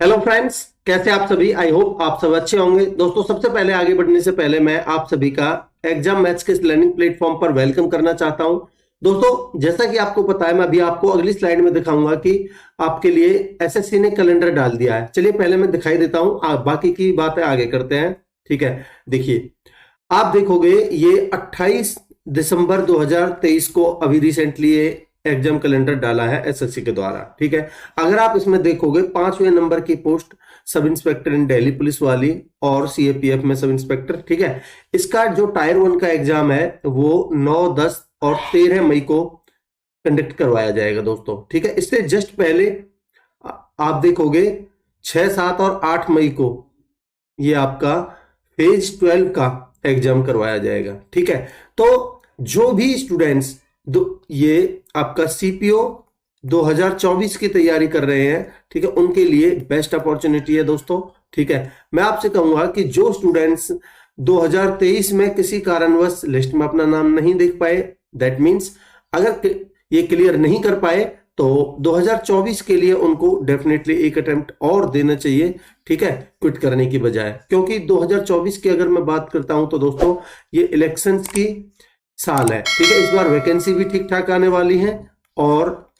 Hello friends, कैसे आप सभी। आई होप आप सब अच्छे होंगे। दोस्तों, सबसे पहले आगे बढ़ने से पहले मैं आप सभी का एग्जाम मैथ्स के इस लर्निंग प्लेटफॉर्म पर वेलकम करना चाहता हूं। दोस्तों, जैसा कि आपको पता है, मैं अभी आपको अगली स्लाइड में दिखाऊंगा कि आपके लिए एसएससी ने कैलेंडर डाल दिया है। चलिए पहले मैं दिखाई देता हूं, बाकी की बातें आगे करते हैं। ठीक है, देखिए आप देखोगे ये 28 दिसंबर 2023 को अभी रिसेंटली ये एग्जाम कैलेंडर डाला है एसएससी के द्वारा। ठीक है, अगर आप इसमें देखोगे 5वें नंबर की पोस्ट सब इंस्पेक्टर इन दिल्ली पुलिस वाली और सीएपीएफ में सब इंस्पेक्टर। ठीक है, इसका जो टायर 1 का एग्जाम है वो 9, 10 और 13 मई को कंडक्ट करवाया जाएगा दोस्तों। ठीक है, इससे जस्ट पहले आप देखोगे 6, 7 और 8 मई को ये आपका फेज 12 का एग्जाम करवाया जाएगा। ठीक है, तो जो भी स्टूडेंट्स ये आपका सीपीओ 2024 की तैयारी कर रहे हैं, ठीक है, उनके लिए बेस्ट अपॉर्चुनिटी है दोस्तों। ठीक है, मैं आपसे कहूंगा कि जो स्टूडेंट्स 2023 में किसी कारणवश लिस्ट में अपना नाम नहीं देख पाए, दैट मींस अगर ये क्लियर नहीं कर पाए तो 2024 के लिए उनको डेफिनेटली एक अटेम्प्ट और देना चाहिए। ठीक है, क्विट करने की बजाय, क्योंकि 2024 की अगर मैं बात करता हूं तो दोस्तों ये इलेक्शंस की साल है। ठीक है, इस बार वैकेंसी भी ठीक ठाक आने वाली है और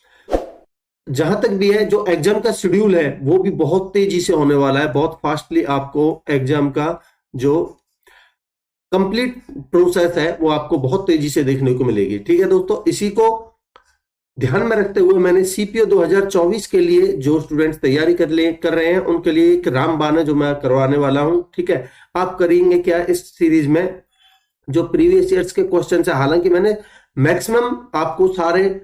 जहां तक भी है जो एग्जाम का शेड्यूल है वो भी बहुत तेजी से होने वाला है। बहुत फास्टली आपको एग्जाम का जो कंप्लीट प्रोसेस है वो आपको बहुत तेजी से देखने को मिलेगी। ठीक है दोस्तों, इसी को ध्यान में रखते हुए मैंने सीपीओ 2024 के लिए जो स्टूडेंट्स तैयारी कर रहे हैं उनके लिए एक रामबाण है जो मैं करवाने वाला हूं। ठीक है, आप करेंगे क्या इस सीरीज में, जो प्रीवियस ईयर्स के क्वेश्चन है, हालांकि मैंने मैक्सिमम आपको सारे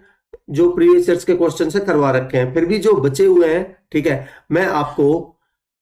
जो प्रीवियस ईयर्स के क्वेश्चन से करवा रखे हैं, फिर भी जो बचे हुए हैं, ठीक है, मैं आपको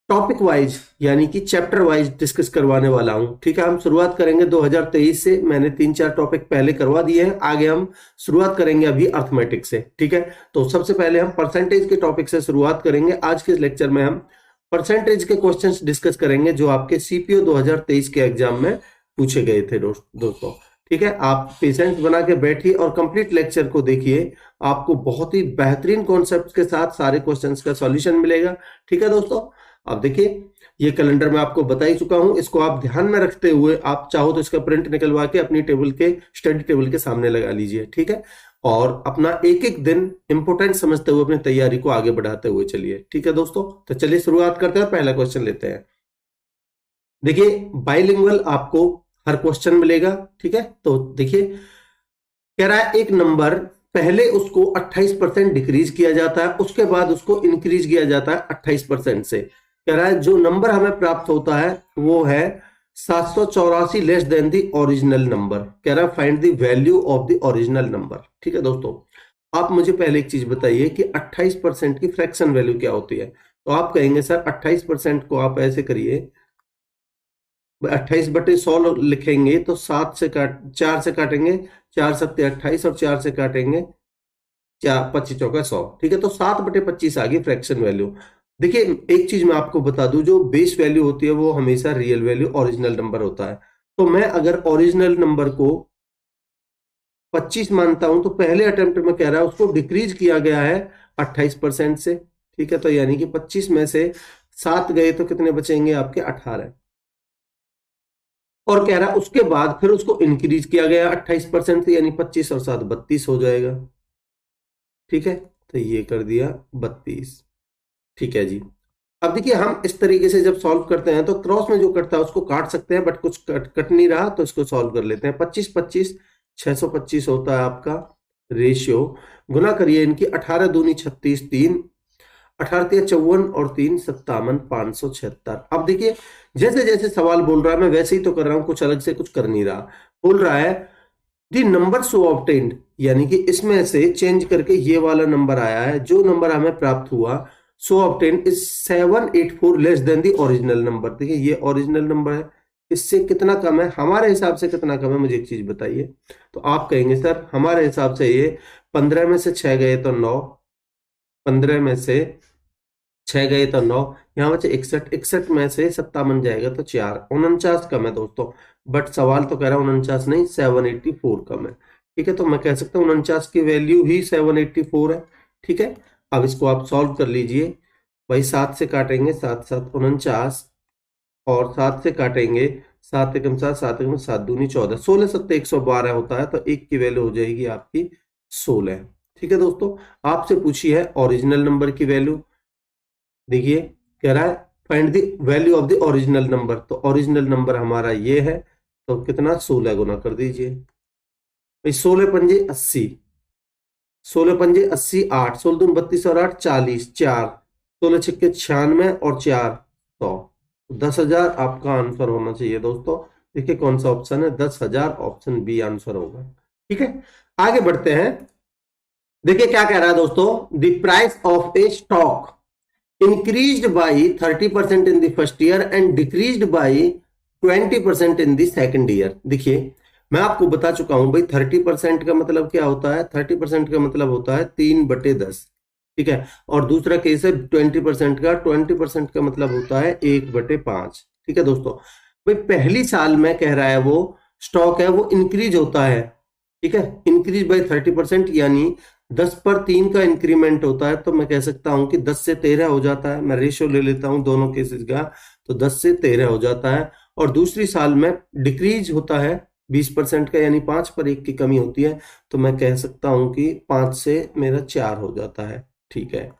टॉपिक वाइज यानी कि चैप्टर वाइज डिस्कस करवाने वाला हूं। ठीक है, हम शुरुआत करेंगे 2023 से। मैंने 3-4 टॉपिक पहले करवा दिए हैं, आगे हम शुरुआत करेंगे अभी अर्थमेटिक से। ठीक है, तो सबसे पहले हम परसेंटेज के टॉपिक से शुरुआत करेंगे। आज के इस लेक्चर में हम परसेंटेज के क्वेश्चंस डिस्कस करेंगे जो आपके सीपीओ 2023 के एग्जाम में पूछे गए थे दोस्तों। ठीक है, आप पेशेंस बना के बैठिए और कंप्लीट लेक्चर को देखिए, आपको बहुत ही बेहतरीन कॉन्सेप्ट के साथ सारे क्वेश्चंस का सॉल्यूशन मिलेगा। ठीक है दोस्तों, अब देखिए ये कैलेंडर मैं आपको बता ही चुका हूं, इसको आप ध्यान में रखते हुए आप चाहो तो इसका प्रिंट निकलवा के अपनी टेबल के स्टडी टेबल के सामने लगा लीजिए। ठीक है, और अपना एक एक दिन इंपोर्टेंट समझते हुए अपनी तैयारी को आगे बढ़ाते हुए चलिए। ठीक है दोस्तों, तो चलिए शुरुआत करते हैं, पहला क्वेश्चन लेते हैं। देखिए बाइलिंगुअल आपको हर क्वेश्चन मिलेगा। ठीक है, तो देखिए कह रहा है एक नंबर पहले उसको 28% डिक्रीज किया जाता है, उसके बाद उसको इंक्रीज किया जाता है 28% से। कह रहा है जो नंबर हमें प्राप्त होता है वो है 784 less then the original number. कह रहा है find the value of the original number. ठीक है दोस्तों, आप मुझे पहले एक चीज बताइए कि 28% की फ्रैक्शन वैल्यू क्या होती है। तो आप कहेंगे सर 28% को आप ऐसे करिए, 28/100 लिखेंगे तो 4 से काटेंगे, 4 सत्ते 28 और 4 से काटेंगे 4, 25 चौका 100। ठीक है, तो 7/25 आ गई फ्रैक्शन वैल्यू। देखिए एक चीज मैं आपको बता दूं, जो बेस वैल्यू होती है वो हमेशा रियल वैल्यू ओरिजिनल नंबर होता है। तो मैं अगर ओरिजिनल नंबर को 25 मानता हूं तो पहले अटेम्प्ट में कह रहा है उसको डिक्रीज किया गया है 28% से। ठीक है, तो यानी कि 25 में से 7 गए तो कितने बचेंगे आपके 18। और कह रहा है उसके बाद फिर उसको इंक्रीज किया गया 28% से, यानी 25 और 7 32 हो जाएगा। ठीक है, तो ये कर दिया 32। ठीक है जी, अब देखिए हम इस तरीके से जब सॉल्व करते हैं तो क्रॉस में जो कटता है उसको काट सकते हैं, बट कुछ कट नहीं रहा तो इसको सॉल्व कर लेते हैं। 25 25 625 होता है आपका रेशियो। गुना करिए इनकी, 18 दूनी 36, 3 18 तिया 54 और 3 57 576। अब देखिए जैसे जैसे सवाल बोल रहा है मैं वैसे ही तो कर रहा हूं, कुछ अलग से कुछ कर नहीं रहा। बोल रहा है दी नंबर सो ऑब्टेन्ड, यानी कि इसमें से चेंज करके ये वाला नंबर आया है, जो नंबर हमें प्राप्त हुआ so obtained is 784 less than the original number. देखिए ये ओरिजिनल नंबर है, इससे कितना कम है, हमारे हिसाब से कितना कम है, मुझे एक चीज बताइए। तो आप कहेंगे सर हमारे हिसाब से ये 15 में से 6 गए तो 9, 15 में से 6 गए तो 9, यहाँ बचे 61, 61 में से 57 जाएगा तो 4, 49 कम है दोस्तों। बट सवाल तो कह रहा है 49 नहीं 784 कम है। ठीक है, तो मैं कह सकता हूँ 49 की वैल्यू ही 784 है। ठीक है, अब इसको आप सॉल्व कर लीजिए। भाई 7 से काटेंगे 7 7 49, और 7 से काटेंगे 7 एकम 7 7 एकम 7 दूनी 14, 16 सत्ते 112 होता है, तो एक की वैल्यू हो जाएगी आपकी 16। ठीक है दोस्तों, आपसे पूछी है ओरिजिनल नंबर की वैल्यू। देखिए कह रहा है find the value of the original number, तो ओरिजिनल नंबर हमारा ये है, तो कितना 16 गुना कर दीजिए भाई। 16 पंजे 80, 16 पंजे 80, 8 16 दून 32 और 8 40, 4 16 छिक्के 96 और 4 100, 10,000 आपका आंसर होना चाहिए दोस्तों। देखिए कौन सा ऑप्शन है, 10,000 ऑप्शन बी आंसर होगा। ठीक है, आगे बढ़ते हैं। देखिए क्या कह रहा है दोस्तों, the price of A stock increased by 30% in the first year and decreased by 20% in the second year। देखिए मैं आपको बता चुका हूं भाई 30% का मतलब क्या होता है, 30% का मतलब होता है 3/10। ठीक है, और दूसरा केस है 20% का, 20% का मतलब होता है 1/5। ठीक है दोस्तों, भाई पहली साल में कह रहा है वो स्टॉक है वो इंक्रीज होता है। ठीक है, इंक्रीज बाय 30%, यानी 10 पर 3 का इंक्रीमेंट होता है, तो मैं कह सकता हूं कि 10 से 13 हो जाता है। मैं रेशियो ले लेता हूं दोनों केसेस का, तो 10 से 13 हो जाता है। और दूसरी साल में डिक्रीज होता है 20% का, यानी 5 पर 1 की कमी होती है, तो मैं कह सकता हूं कि 5 से मेरा 4 हो जाता है। ठीक है,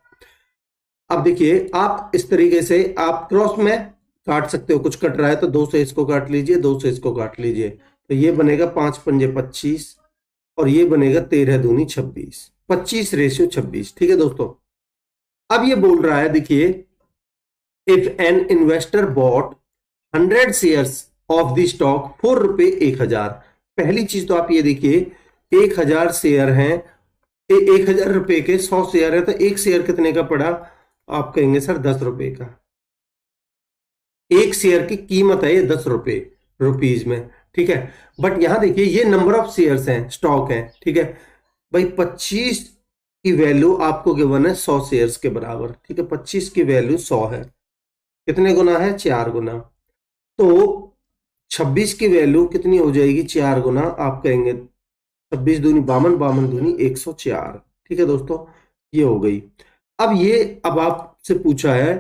अब देखिए आप इस तरीके से आप क्रॉस में काट सकते हो, कुछ कट रहा है तो 2 से इसको काट लीजिए, 2 से इसको काट लीजिए, तो ये बनेगा 5 पंजे 25 और ये बनेगा 13 दूनी 26, 25:26। ठीक है दोस्तों, अब ये बोल रहा है देखिए, if an investor bought 100 shares of the stock for रुपए 1000। पहली चीज तो आप ये देखिए 1000 शेयर हैं, 1000 रुपए के 100 शेयर है, तो एक शेयर कितने का पड़ा, आप कहेंगे सर 10 रुपए का। एक शेयर की कीमत है ये 10 रुपए रुपीज में। ठीक है, बट यहां देखिए ये नंबर ऑफ शेयर्स हैं, स्टॉक है। ठीक है भाई, 25 की वैल्यू आपको गिवन है 100 शेयर्स के बराबर। ठीक है, 25 की वैल्यू 100 है, कितने गुना है, 4 गुना, तो 26 की वैल्यू कितनी हो जाएगी, 4 गुना, आप कहेंगे 26 दूनी 52, 52 दूनी 104। ठीक है दोस्तों, ये हो गई। अब ये अब आपसे पूछा है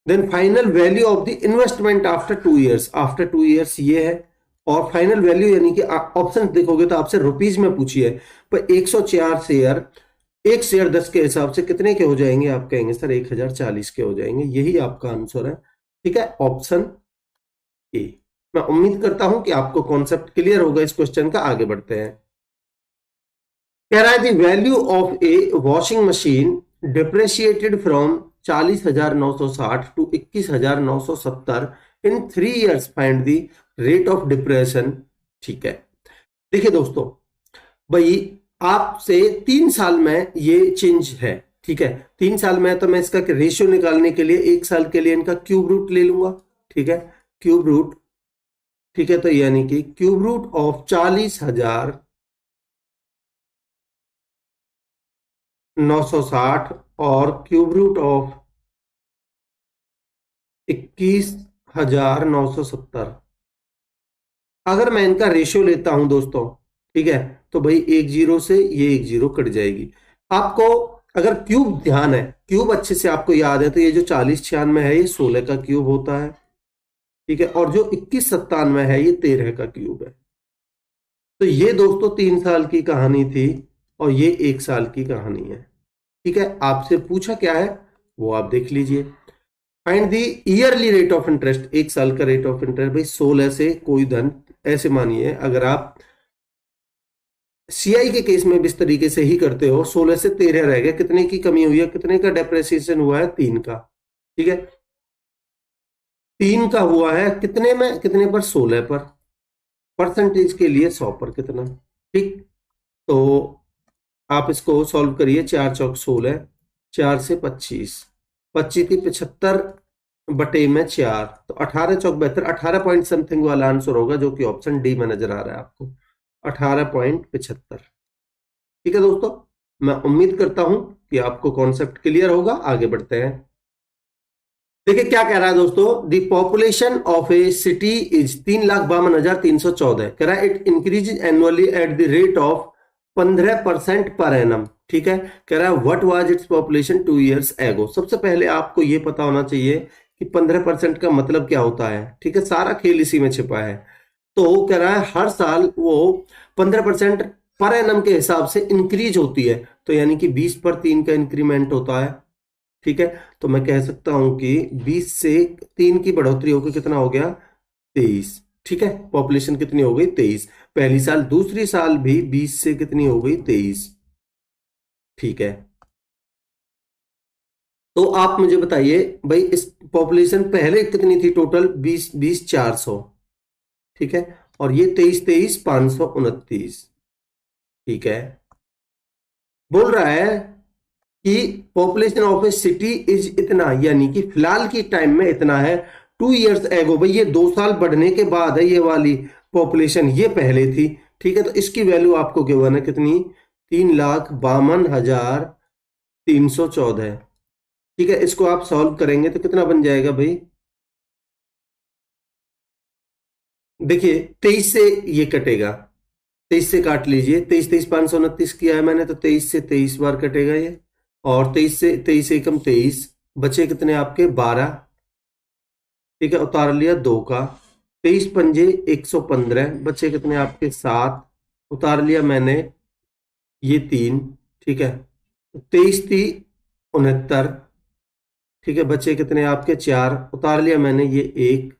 then final value of the investment after 2 years, after 2 years ये है, और फाइनल वैल्यू यानी कि ऑप्शन देखोगे तो आपसे रुपीज में पूछी है, पर 104 शेयर, एक शेयर 10 के हिसाब से कितने के हो जाएंगे, आप कहेंगे सर 1040 के हो जाएंगे। यही आपका आंसर है। ठीक है, ऑप्शन ए। मैं उम्मीद करता हूं कि आपको कॉन्सेप्ट क्लियर होगा इस क्वेश्चन का। आगे बढ़ते हैं। कह रहा है the value of a washing machine depreciated from 40,960 to 21,970 in 3 years, find the rate of depression. ठीक है, देखिए दोस्तों, भाई आपसे 3 साल में ये चेंज है। ठीक है, 3 साल में, तो मैं इसका रेशियो निकालने के लिए 1 साल के लिए इनका क्यूब रूट ले लूंगा। ठीक है, क्यूब रूट। ठीक है, तो यानी कि क्यूब रूट ऑफ 40,960 और क्यूब रूट ऑफ 21,970, अगर मैं इनका रेशियो लेता हूं दोस्तों, ठीक है, तो भाई 1 0 से ये 1 0 कट जाएगी। आपको अगर क्यूब ध्यान है, क्यूब अच्छे से आपको याद है, तो ये जो 4096 है ये 16 का क्यूब होता है। ठीक है, और जो 2197 है ये 13 का क्यूब है। तो ये दोस्तों 3 साल की कहानी थी और ये 1 साल की कहानी है। ठीक है, आपसे पूछा क्या है वो आप देख लीजिए। Find the yearly rate of interest, 1 साल का रेट ऑफ इंटरेस्ट। भाई 16 से कोई धन, ऐसे मानिए अगर आप सीआई के केस में भी इस तरीके से ही करते हो, 16 से 13 रह गया, कितने की कमी हुई है, कितने का डेप्रेसिएशन हुआ है, 3 का। ठीक है, 3 का हुआ है कितने में, कितने पर, 16 पर। परसेंटेज के लिए 100 पर कितना। ठीक, तो आप इसको सॉल्व करिए, 4 चौक 16, 4 से 25, 25 की 75 बटे में 4, तो 18 चौक 72, 18 पॉइंट समथिंग वाला आंसर होगा, जो कि ऑप्शन डी में नजर आ रहा है आपको, 18.75। ठीक है दोस्तों, मैं उम्मीद करता हूं कि आपको कॉन्सेप्ट क्लियर होगा। आगे बढ़ते हैं। देखिए क्या कह रहा है दोस्तों, the population of A city is 3,52,314। कह रहा है it increase annually at the rate of 15% per annum. ठीक है, कह रहा है what was its population 2 years एगो। सबसे पहले आपको ये पता होना चाहिए कि 15% का मतलब क्या होता है। ठीक है, सारा खेल इसी में छिपा है। तो कह रहा है हर साल वो 15% पर एनम के हिसाब से इंक्रीज होती है, तो यानी कि 20 पर 3 का इंक्रीमेंट होता है। ठीक है, तो मैं कह सकता हूं कि 20 से 3 की बढ़ोतरी होकर कितना हो गया, 23। ठीक है, पॉपुलेशन कितनी हो गई, 23 पहली साल। दूसरी साल भी 20 से कितनी हो गई, 23। ठीक है, तो आप मुझे बताइए भाई, इस पॉपुलेशन पहले कितनी थी टोटल, 20 400। ठीक है, और ये 23 529। ठीक है, बोल रहा है कि population of A city is इतना, यानी कि फिलहाल की टाइम में इतना है। 2 years एगो, भाई ये 2 साल बढ़ने के बाद है ये वाली पॉपुलेशन, ये पहले थी। ठीक है, तो इसकी वैल्यू आपको गिवन है कितनी, 3,52,314। ठीक है, इसको आप सॉल्व करेंगे तो कितना बन जाएगा भाई, देखिए 23 से ये कटेगा, 23 से काट लीजिए, 23 किया है मैंने, तो 23 से 23 बार कटेगा ये। और 23 से 23 एकम 23, बचे कितने आपके 12। ठीक है, उतार लिया 2 का, 23 पंजे 115, बचे कितने आपके 7, उतार लिया मैंने ये 3। ठीक है, 23 थी 69। ठीक है, बचे कितने आपके 4, उतार लिया मैंने ये 1।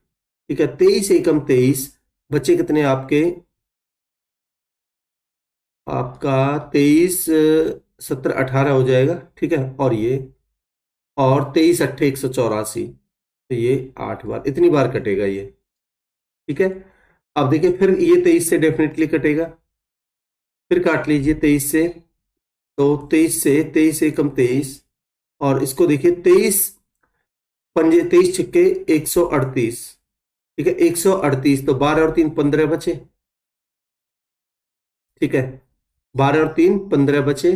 ठीक है, 23 एकम 23, बचे कितने आपके, आपका 23 17 18 हो जाएगा। ठीक है, और ये, और 23 अट्ठे 184, तो ये 8 बार, इतनी बार कटेगा ये। ठीक है, अब देखिए फिर ये 23 से डेफिनेटली कटेगा, फिर काट लीजिए 23 से, तो 23 से 23 एकम 23, और इसको देखिए 23 पंजे 23 छिक्के 138। ठीक है, 138, तो 12 और 3 15 बचे। ठीक है, 12 और 3 15 बचे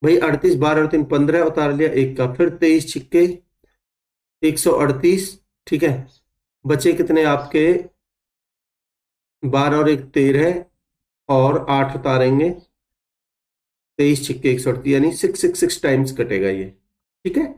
भाई, 38, 12 और 3 15, उतार लिया 1 का, फिर 23 छिक्के 138। ठीक है, बचे कितने आपके, 12 और 1 13, और 8 उतारेंगे, 23 छिक्के 138, यानी 666 टाइम्स कटेगा ये। ठीक है,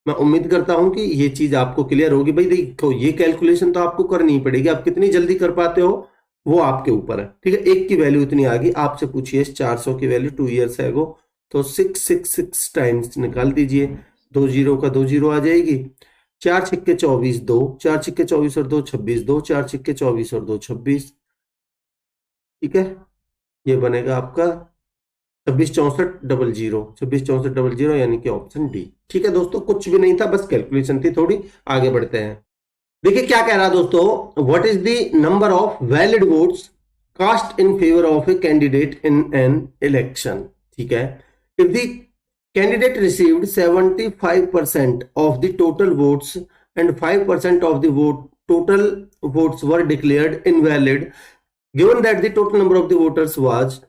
मैं उम्मीद करता हूं कि ये चीज आपको क्लियर होगी। भाई देखो, ये कैलकुलेशन तो आपको करनी ही पड़ेगी, आप कितनी जल्दी कर पाते हो वो आपके ऊपर है। ठीक है, एक की वैल्यू इतनी आ गई, आपसे पूछिए 400 की वैल्यू 2 years एगो, तो 666 टाइम्स निकाल दीजिए, 2 जीरो का 2 जीरो आ जाएगी, 4 छिक्के 24 2, 4 छिक्के 24 और 2 26, 2 4 छिक्के 24 और 2 26। ठीक है, ये बनेगा आपका 26 64 00, 26 64 00, यानी कि ऑप्शन डी। ठीक है दोस्तों, कुछ भी नहीं था, बस कैलकुलेशन थी थोड़ी। आगे बढ़ते हैं, देखिए क्या कह रहा है दोस्तों, what is the number of valid votes cast in favour of a candidate in an election. ठीक है, if the candidate received 75% of the total votes and 5% of the vote total votes were declared invalid, given that the total number of the voters was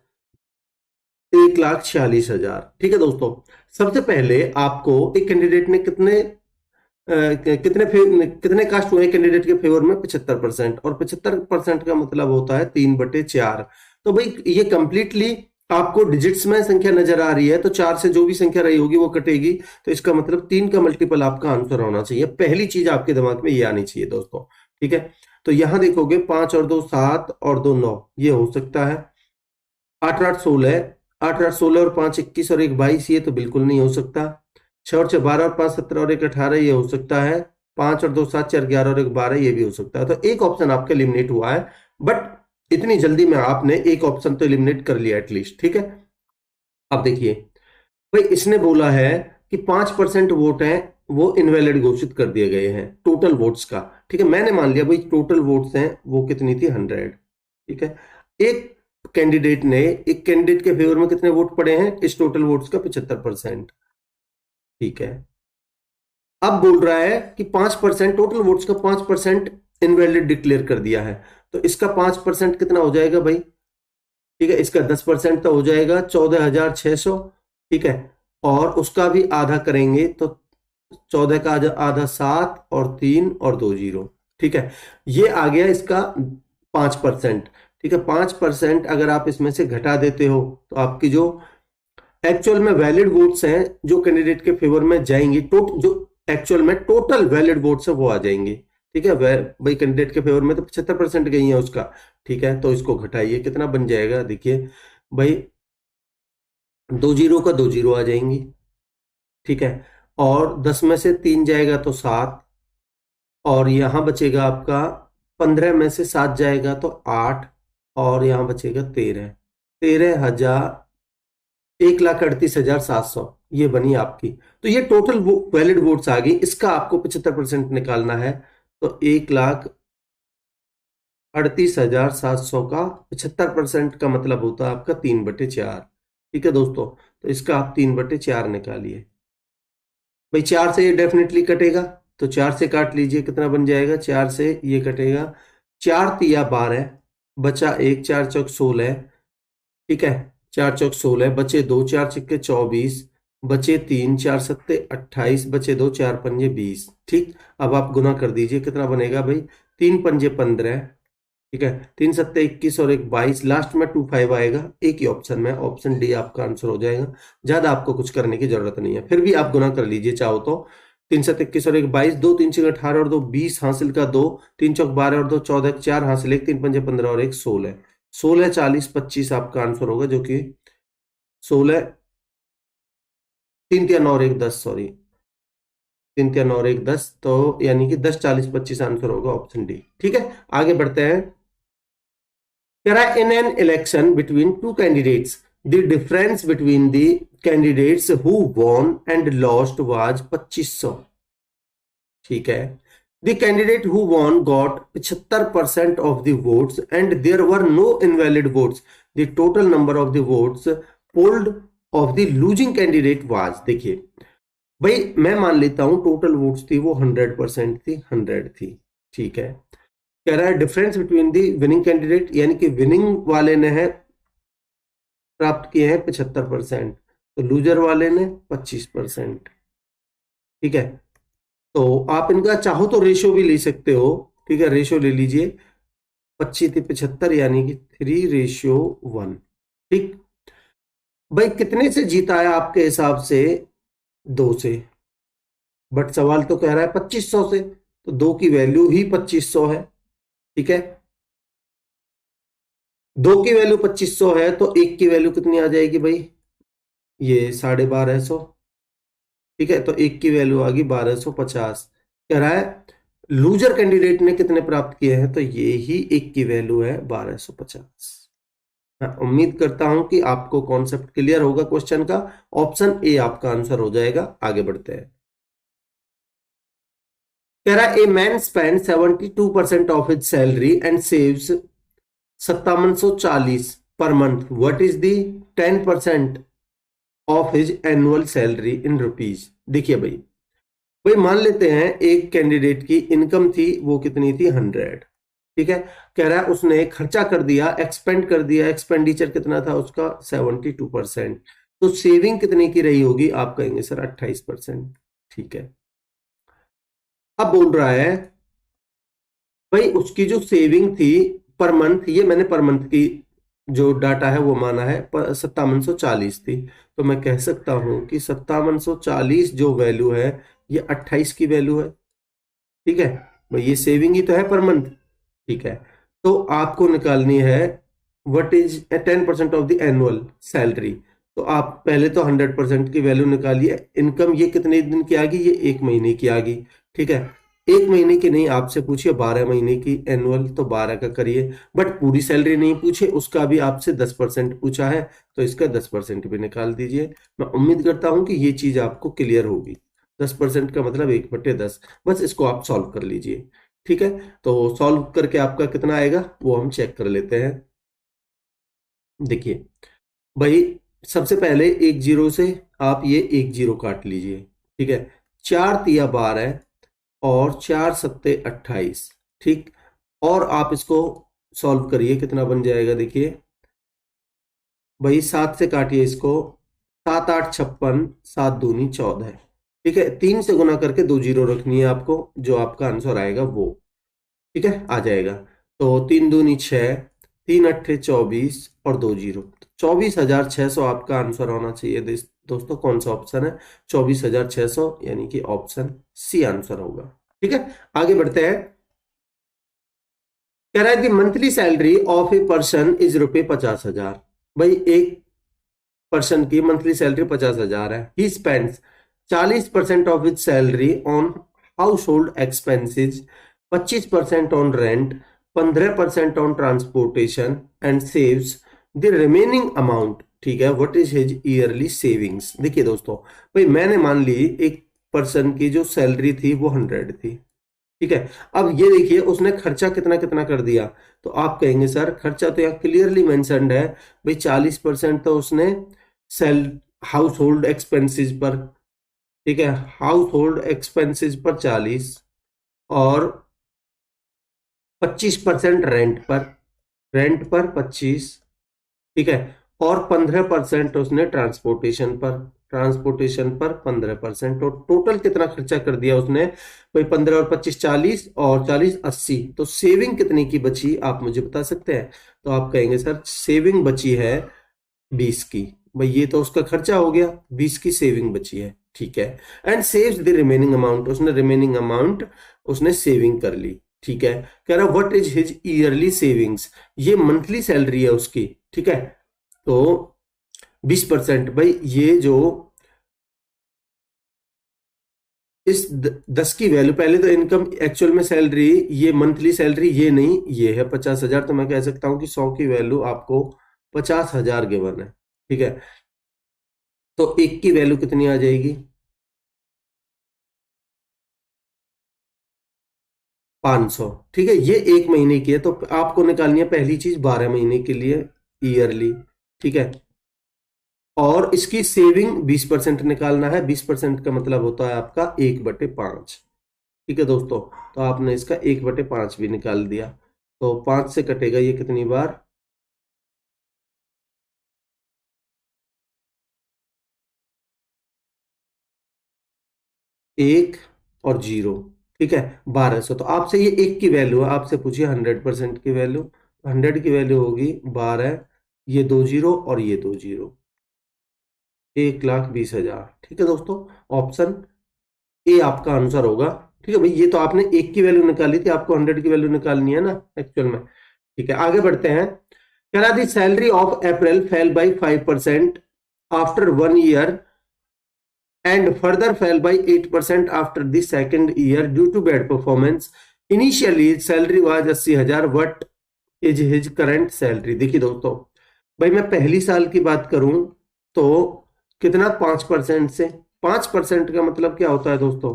1,46,000। ठीक है दोस्तों, सबसे पहले आपको एक candidate ने कितने कास्ट हुए कैंडिडेट के फेवर में, 75%, और 75% का मतलब होता है 3/4। तो भाई ये कंप्लीटली आपको डिजिट्स में संख्या नजर आ रही है, तो 4 से जो भी संख्या रही होगी वो कटेगी, तो इसका मतलब 3 का मल्टीपल आपका आंसर होना चाहिए। पहली चीज आपके दिमाग में ये आनी चाहिए दोस्तों। ठीक है, तो यहां देखोगे 5 और 2 7 और 2 9, ये हो सकता है। 8 8 16, 8 8 16 और 5 21 और 1 22, ये तो बिल्कुल नहीं हो सकता। 6 और 6 12 और 5 17 और 1 18, ये हो सकता है। 5 और 2 7 4 11 और 1 12, ये भी हो सकता है। तो एक ऑप्शन आपका एलिमिनेट हुआ है, बट इतनी जल्दी में आपने एक ऑप्शन तो एलिमिनेट कर लिया एटलीस्ट। ठीक है, अब देखिए भाई, इसने बोला है कि 5% वोट हैं वो इनवैलिड घोषित कर दिए गए हैं टोटल वोट्स का। ठीक है, मैंने मान लिया भाई टोटल वोट्स हैं वो कितनी थी, 100। ठीक है, एक एक कैंडिडेट के फेवर में कितने वोट पड़े हैं, इस टोटल वोट्स का 75%। ठीक है, अब बोल रहा है कि 5%, टोटल वोट्स का 5% इनवैलिड डिक्लेयर कर दिया है, तो इसका 5% कितना हो जाएगा भाई। ठीक है, इसका 10% तो हो जाएगा 14,600। ठीक है, और उसका भी आधा करेंगे तो 14 का आधा 7 और 3 और 2 जीरो। ठीक है, ये आ गया इसका 5%। ठीक है, 5% अगर आप इसमें से घटा देते हो तो आपकी जो एक्चुअल में वैलिड वोट्स हैं जो कैंडिडेट के फेवर में जाएंगी, जो एक्चुअल में टोटल वैलिड वोट्स है वो आ जाएंगे। ठीक है, भाई कैंडिडेट के फेवर में तो 75% गई है उसका। ठीक है, तो इसको घटाइए, कितना बन जाएगा देखिए भाई, 2 जीरो का 2 जीरो आ जाएंगी। ठीक है, और 10 में से 3 जाएगा तो 7, और यहां बचेगा आपका 15 में से 7 जाएगा तो 8, और यहां बचेगा 13। 1,38,700 ये बनी आपकी। तो ये टोटल वैलिड वोट्स आ गई, इसका आपको 75% निकालना है। तो 1,38,700 का 75% का मतलब होता है आपका 3/4। ठीक है दोस्तों, तो इसका आप 3/4 निकालिए। भाई 4 से ये डेफिनेटली कटेगा, तो 4 से काट लीजिए, कितना बन जाएगा, 4 से ये कटेगा, 4 तिया 12, बचा 1, 4 चौक 16। ठीक है, 4 चौक 16, बचे 2, 4 छिक्के 24, बचे 3, 4 सत्ते 28, बचे 2, 4 पंजे 20। ठीक, अब आप गुना कर दीजिए, कितना बनेगा भाई, 3 पंजे 15। ठीक है, 3 सत्ते 21 और 1 22, लास्ट में 25 आएगा। एक ही ऑप्शन में, ऑप्शन डी आपका आंसर हो जाएगा। ज्यादा आपको कुछ करने की जरूरत नहीं है, फिर भी आप गुना कर लीजिए चाहो तो। 3 सत्ते 21 और 1 22, 2 3 6 18 और 2 20 हासिल का 2, 3 चौक 12 और 2 14, 4 हासिल 1, 3 पंजे 15 और 1 16। 16 40 25 आपका आंसर होगा, जो कि 16, 3 तिया 9 और 1 10, सॉरी 3 तिया 9 और 1 10, तो यानी कि 10 40 25 आंसर होगा ऑप्शन डी। ठीक है, आगे बढ़ते हैं। In an election between two candidates, the difference between the candidates who won and lost was 2500. ठीक है, the candidate who won got 75% of the votes and there were no invalid votes. The total number of the votes polled of the losing candidate was, देखिए भाई मैं मान लेता हूं total votes थी वो 100% थी, 100 थी। ठीक है, कह रहा है difference between the winning candidate, यानी कि विनिंग वाले ने है प्राप्त किए हैं 75%, तो लूजर वाले ने 25%। ठीक है, तो आप इनका चाहो तो रेशियो भी ले सकते हो। ठीक है, रेशियो ले लीजिए, 25 थी 75, यानी कि 3:1। ठीक, भाई कितने से जीता है आपके हिसाब से, 2 से, बट सवाल तो कह रहा है 2500 से, तो 2 की वैल्यू ही 2500 है। ठीक है, 2 की वैल्यू 2500 है, तो 1 की वैल्यू कितनी आ जाएगी भाई, ये 1250। ठीक है, तो 1 की वैल्यू आ गई 1250। कह रहा है लूजर कैंडिडेट ने कितने प्राप्त किए हैं, तो ये ही 1 की वैल्यू है 1250। मैं उम्मीद करता हूं कि आपको कॉन्सेप्ट क्लियर होगा क्वेश्चन का। ऑप्शन ए आपका आंसर हो जाएगा। आगे बढ़ते हैं। कह रहा है a man spend 72% of his salary and saves 5740 per month, what is the 10% of his annual salary in rupees. देखिए भाई, मान लेते हैं एक कैंडिडेट की इनकम थी वो कितनी थी, 100। ठीक है, कह रहा है उसने खर्चा कर दिया, एक्सपेंड कर दिया, एक्सपेंडिचर कितना था उसका 72%, तो सेविंग कितने की रही होगी, आप कहेंगे सर 28%। ठीक है, अब बोल रहा है भाई उसकी जो सेविंग थी पर मंथ, ये मैंने पर मंथ की जो डाटा है वो माना है, 5740 थी, तो मैं कह सकता हूं कि 5740 जो वैल्यू है ये 28 की वैल्यू है। ठीक है भाई, ये सेविंग ही तो है पर मंथ। ठीक है, तो आपको निकालनी है what is 10% of the annual salary. तो आप पहले तो 100% की वैल्यू निकालिए। इनकम ये कितने दिन की आ गई, ये 1 महीने की आ गई। ठीक है, 1 महीने की नहीं, आपसे पूछिए 12 महीने की एनुअल, तो 12 का करिए, बट पूरी सैलरी नहीं पूछे, उसका भी आपसे 10% पूछा है, तो इसका 10% भी निकाल दीजिए। मैं उम्मीद करता हूं कि ये चीज आपको क्लियर होगी। 10% का मतलब 1/10, बस इसको आप सॉल्व कर लीजिए। ठीक है, तो सॉल्व करके आपका कितना आएगा वो हम चेक कर लेते हैं। देखिए भाई, सबसे पहले 1 जीरो से आप ये 1 जीरो काट लीजिए। ठीक है, 4 तिया 12 और 4 सत्ते 28। ठीक, और आप इसको सॉल्व करिए, कितना बन जाएगा देखिए भाई, 7 से काटिए इसको, 7 8 56, 7 दूनी 14। ठीक है, 3 से गुना करके 2 जीरो रखनी है आपको, जो आपका आंसर आएगा वो। ठीक है, आ जाएगा, तो 3 दूनी 6, 3 अट्ठे 24 और 2 जीरो, 24,600 आपका आंसर होना चाहिए दोस्तों। कौन सा ऑप्शन है? 24,600, यानी कि ऑप्शन सी आंसर होगा। ठीक है, आगे बढ़ते हैं। कह रहा है कि monthly salary of a person is रुपए 50,000। भाई एक पर्सन की मंथली सैलरी 50,000 है। He spends 40% of his salary on house hold expenses, 25% on rent, 15% on transportation and saves the remaining amount. ठीक है, what is his yearly savings? देखिए दोस्तों, भाई मैंने मान ली एक पर्सन की जो सैलरी थी वो 100 थी। ठीक है, अब ये देखिए उसने खर्चा कितना कितना कर दिया। तो आप कहेंगे सर खर्चा तो यहाँ क्लियरली मेंशन्ड है भाई, 40% तो उसने सेल हाउस होल्ड एक्सपेंसेस पर। ठीक है, हाउस होल्ड एक्सपेंसेस पर 40 और 25% रेंट पर 25। ठीक है, और 15% उसने ट्रांसपोर्टेशन पर 15%, तो टोटल कितना खर्चा कर दिया उसने भाई? 15 और 25 40 और 40 80। तो सेविंग कितने की बची आप मुझे बता सकते हैं? तो आप कहेंगे सर सेविंग बची है 20 की। भाई ये तो उसका खर्चा हो गया, 20 की सेविंग बची है। ठीक है, and saves the remaining amount, उसने रिमेनिंग अमाउंट उसने सेविंग कर ली। ठीक है, कह रहा what is his yearly savings, ये मंथली सैलरी है उसकी। ठीक है, तो 20%, भाई ये जो इस 10 की वैल्यू, पहले तो इनकम एक्चुअल में सैलरी, ये मंथली सैलरी ये नहीं, ये है 50,000। तो मैं कह सकता हूं कि 100 की वैल्यू आपको 50,000 गिवन है। ठीक है, तो एक की वैल्यू कितनी आ जाएगी? 500। ठीक है, ये एक महीने की है, तो आपको निकालनी है पहली चीज 12 महीने के लिए ईयरली। ठीक है, और इसकी सेविंग 20% निकालना है। 20% का मतलब होता है आपका 1/5। ठीक है दोस्तों, तो आपने इसका 1/5 भी निकाल दिया। तो 5 से कटेगा ये कितनी बार? 1 और 0। ठीक है, 1200। तो आपसे ये एक की वैल्यू है, आपसे पूछिए 100% की वैल्यू। 100 की वैल्यू होगी 12, ये 2 जीरो और ये 2 जीरो, 1,20,000। ठीक है दोस्तों, ऑप्शन ए आपका आंसर होगा। ठीक है भाई, ये तो आपने एक की वैल्यू निकाली थी, आपको 100 की वैल्यू निकालनी है ना एक्चुअल में। ठीक है, आगे बढ़ते हैं। कह रहा the salary of April fell by 5% after 1 year and further fell by 8% after the second year due to bad performance. Initially his salary was 80,000. What is his current salary? देखिए दोस्तों, भाई मैं पहली साल की बात करूं तो कितना? 5% से, 5% का मतलब क्या होता है दोस्तों?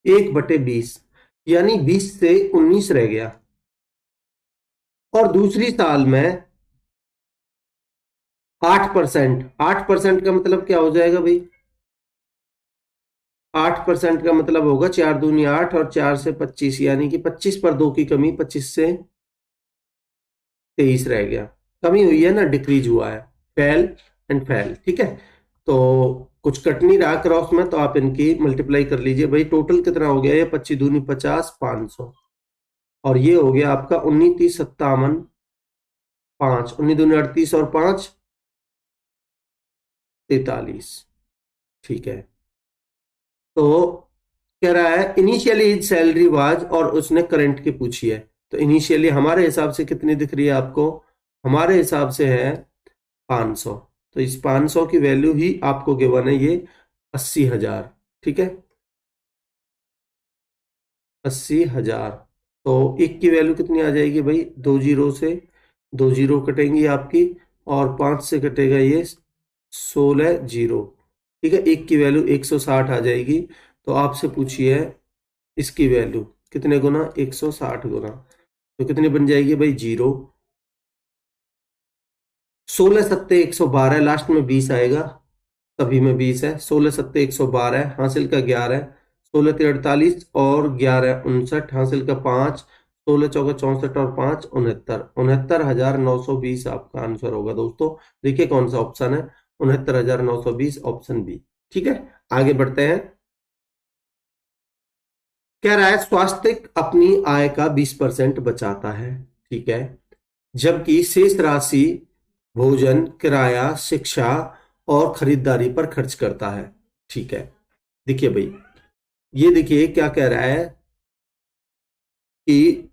1/20, यानी 20 से 19 रह गया। और दूसरी साल में 8%, 8% का मतलब क्या हो जाएगा भाई? 8% का मतलब होगा 4 दूनी 8 और 4 से 25, यानी कि 25 पर 2 की कमी, 25 से 23 रह गया। कमी हुई है ना, डिक्रीज हुआ है, फेल एंड फेल। ठीक है, तो कुछ कट नहीं रहा क्रॉस में, तो आप इनकी मल्टीप्लाई कर लीजिए। भाई टोटल कितना हो गया? ये 25 दूनी 50, 500, और ये हो गया आपका 19 30 57, 5, 19 दूनी 38 और 5 43। ठीक है, तो कह रहा है इनिशियली सैलरी वाज, और उसने करंट की पूछी है। तो इनिशियली हमारे हिसाब से कितनी दिख रही है आपको? हमारे हिसाब से है 500। तो इस 500 की वैल्यू ही आपको गिवन है ये 80,000। ठीक है, 80,000। तो एक की वैल्यू कितनी आ जाएगी भाई? 2 जीरो से 2 जीरो कटेंगी आपकी, और 5 से कटेगा ये 16 जीरो। ठीक है, एक की वैल्यू 160 आ जाएगी। तो आपसे पूछिए इसकी वैल्यू कितने गुना? 160 गुना। तो कितनी बन जाएगी भाई? 0। 16 सत्ते 112, लास्ट में 20 आएगा, सभी में 20 है। 16 सत्ते 112, हासिल का 11, 16 ते 48 और 11 59, हासिल का 5, 16 चौका 64 और 5 69, 69,920 आपका आंसर होगा दोस्तों। देखिए कौन सा ऑप्शन है? 69,920, ऑप्शन बी। ठीक है, आगे बढ़ते हैं। कह रहा है स्वास्थ्य अपनी आय का 20% बचाता है। ठीक है, जबकि शेष राशि भोजन, किराया, शिक्षा और खरीदारी पर खर्च करता है। ठीक है, देखिए भाई, ये देखिए क्या कह रहा है कि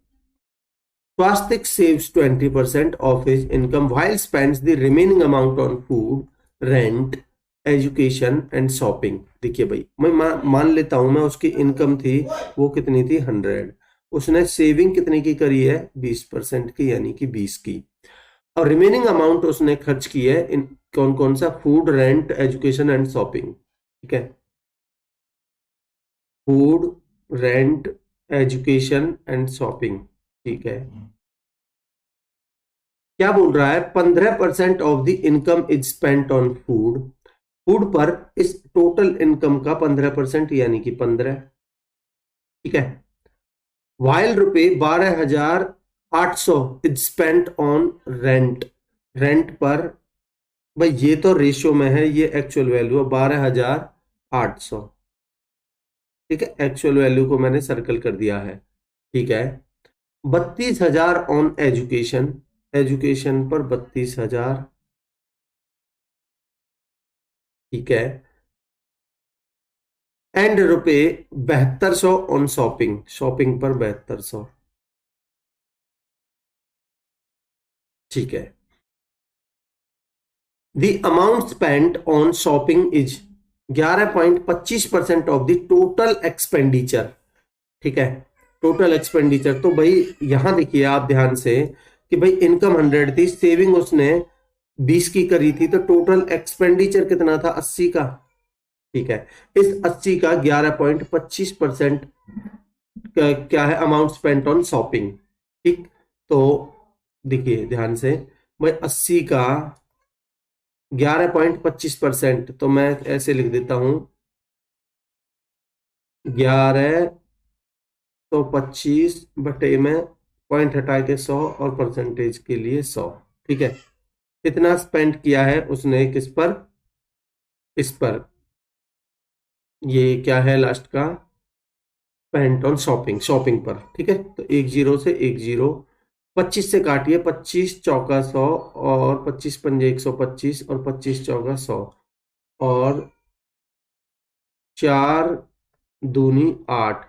Swastik saves 20% of his income while spends the remaining amount on food, rent, education and shopping। देखिए भाई, मैं मान लेता हूं मैं उसकी इनकम थी वो कितनी थी 100, उसने सेविंग कितने की करी है 20% की, यानी कि 20 की, और रिमेनिंग अमाउंट उसने खर्च की है इन कौन कौन सा, food, rent, education and shopping. ठीक है, food, rent, education and shopping. ठीक है, क्या बोल रहा है, 15% of the income is spent on food. Food पर इस टोटल इनकम का 15% यानी कि 15। ठीक है, वाइल रुपए 12,800 is spent on rent. Rent पर भाई ये तो रेशियो में है, ये एक्चुअल वैल्यू है 12,800। ठीक है, एक्चुअल वैल्यू को मैंने सर्कल कर दिया है। ठीक है, 32,000 ऑन एजुकेशन, एजुकेशन पर 32,000। ठीक है, एंड रुपए 7200 ऑन शॉपिंग, शॉपिंग पर 7200। ठीक है, the amount spent on shopping is 11.25% of the total expenditure. ठीक है, टोटल एक्सपेंडिचर, तो भाई यहां देखिए आप ध्यान से कि भाई इनकम 100 थी, सेविंग उसने 20 की करी थी, तो टोटल एक्सपेंडिचर कितना था 80 का। ठीक है, इस 80 का 11.25% क्या है, अमाउंट स्पेंट ऑन शॉपिंग। ठीक, तो देखिए ध्यान से, मैं 80 का 11.25%, तो मैं ऐसे लिख देता हूं 1125 में पॉइंट हटा के 100 और परसेंटेज के लिए 100। ठीक है, कितना स्पेंड किया है उसने किस पर, इस पर, ये क्या है लास्ट का, स्पेंट ऑन शॉपिंग, शॉपिंग पर। ठीक है, तो एक जीरो से एक जीरो, 25 से काटिए, 25 चौका 100 और 25 पंजे 125 और 25 चौका 100 और 4 दूनी 8,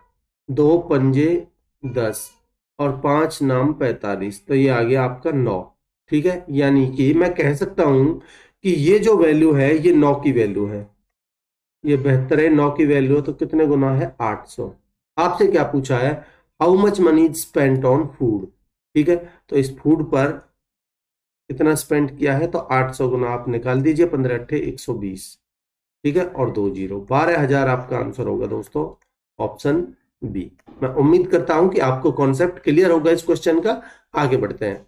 2 पंजे 10 और 5 नाम 45, तो ये आ गया आपका 9। ठीक है, यानी कि मैं कह सकता हूं कि ये जो वैल्यू है ये 9 की वैल्यू है, ये बेहतर है, 9 की वैल्यू है, तो कितने गुना है 800। आपसे क्या पूछा है, how much money is spent on food. ठीक है, तो इस फूड पर कितना स्पेंड किया है, तो 800 गुना आप निकाल दीजिए, 15 अट्ठे 120। ठीक है, और 2 जीरो, 12,000 आपका आंसर होगा दोस्तों, ऑप्शन बी। मैं उम्मीद करता हूं कि आपको कॉन्सेप्ट क्लियर होगा इस क्वेश्चन का। आगे बढ़ते हैं,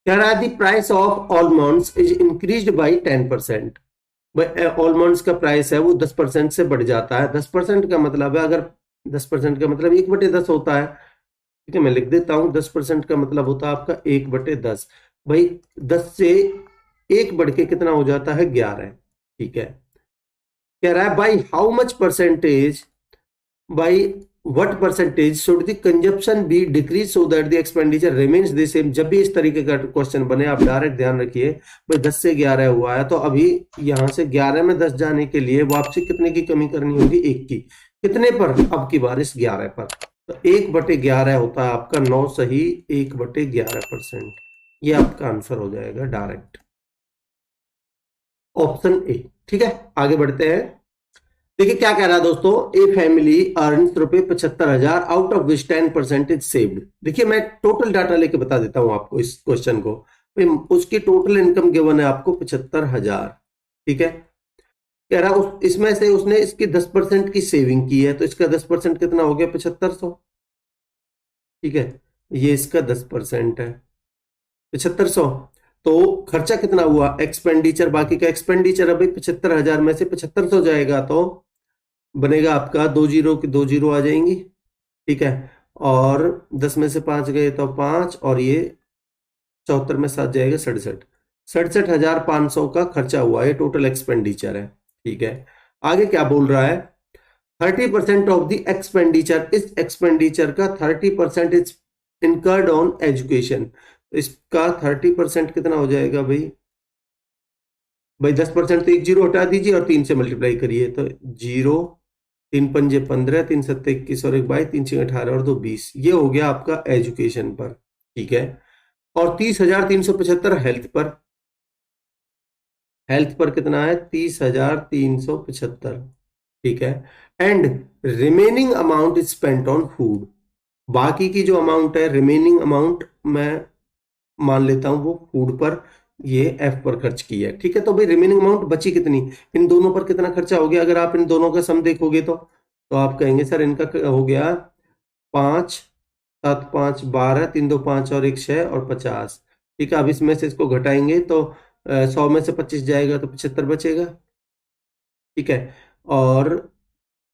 कह रहा है the price of almonds is increased by 10%। Almonds का प्राइस है वो 10% से बढ़ जाता है। 10% का मतलब है, अगर 10% का मतलब 1/10 होता है। ठीक है, मैं लिख देता हूं, 10% का मतलब होता है आपका 1/10। भाई 10 से 1 बढ़ के कितना हो जाता है 11। ठीक है, कह रहा है by how much percentage, by what percentage should the consumption be decrease so that the expenditure remains the same. जब भी इस तरीके का क्वेश्चन बने आप डायरेक्ट ध्यान रखिए, भाई 10 से 11 हुआ है, तो अभी यहां से 11 में 10 जाने के लिए वापसी कितने की कमी करनी होगी, 1 की। कितने पर, अब की बार इस 11 पर, तो 1/11 होता है आपका 9 सही, 1/11%। ये आपका आंसर हो जाएगा डायरेक्ट, ऑप्शन ए। ठीक है, आगे बढ़ते हैं। देखिए क्या कह रहा है दोस्तों, ए फैमिली अर्न्स रुपए 75,000 out of which 10% is saved. देखिए मैं टोटल डाटा लेके बता देता हूं आपको इस क्वेश्चन को। उसकी टोटल इनकम गिवन है आपको 75,000। ठीक है, कह रहा इसमें से उसने इसकी 10% की सेविंग की है, तो इसका 10% कितना हो गया 7500। ठीक है, ये इसका 10% है 7500। तो खर्चा कितना हुआ, एक्सपेंडिचर, बाकी का एक्सपेंडिचर अभी 75,000 में से 7500 जाएगा, तो बनेगा आपका 2 जीरो की 2 जीरो आ जाएंगी। ठीक है, और 10 में से 5 गए तो 5, और ये 74 में 7 जाएगा 67। 67,500 का खर्चा हुआ, ये टोटल एक्सपेंडिचर है। ठीक है, आगे क्या बोल रहा है, 30% ऑफ द एक्सपेंडिचर, इस एक्सपेंडिचर का 30% इज इनकर्ड ऑन एजुकेशन। इसका 30% कितना हो जाएगा भाई? भाई 10% तो एक जीरो हटा दीजिए और 3 से मल्टीप्लाई करिए, तो 0, 3 पंजे 15, 3 सत्ते 21 और 1 22, 3 छः 18 और 2 20। ये हो गया आपका एजुकेशन पर, ठीक है। और 30,375 हेल्थ पर। हेल्थ पर कितना है? 30,375, ठीक है। And remaining amount is spent on food. बाकी की जो अमाउंट है, रिमेनिंग अमाउंट मैं मान लेता हूं वो फूड पर, ये एफ पर खर्च की है, ठीक है। तो भाई रिमेनिंग अमाउंट बची कितनी? इन दोनों पर कितना खर्चा हो गया? अगर आप इन दोनों का सम देखोगे तो आप कहेंगे सर इनका हो गया 5, 7 5 12, 3 2 5 और 1 6 और 50, ठीक है। अब इसमें से इसको घटाएंगे तो 100 में से 25 जाएगा तो 75 बचेगा, ठीक है। और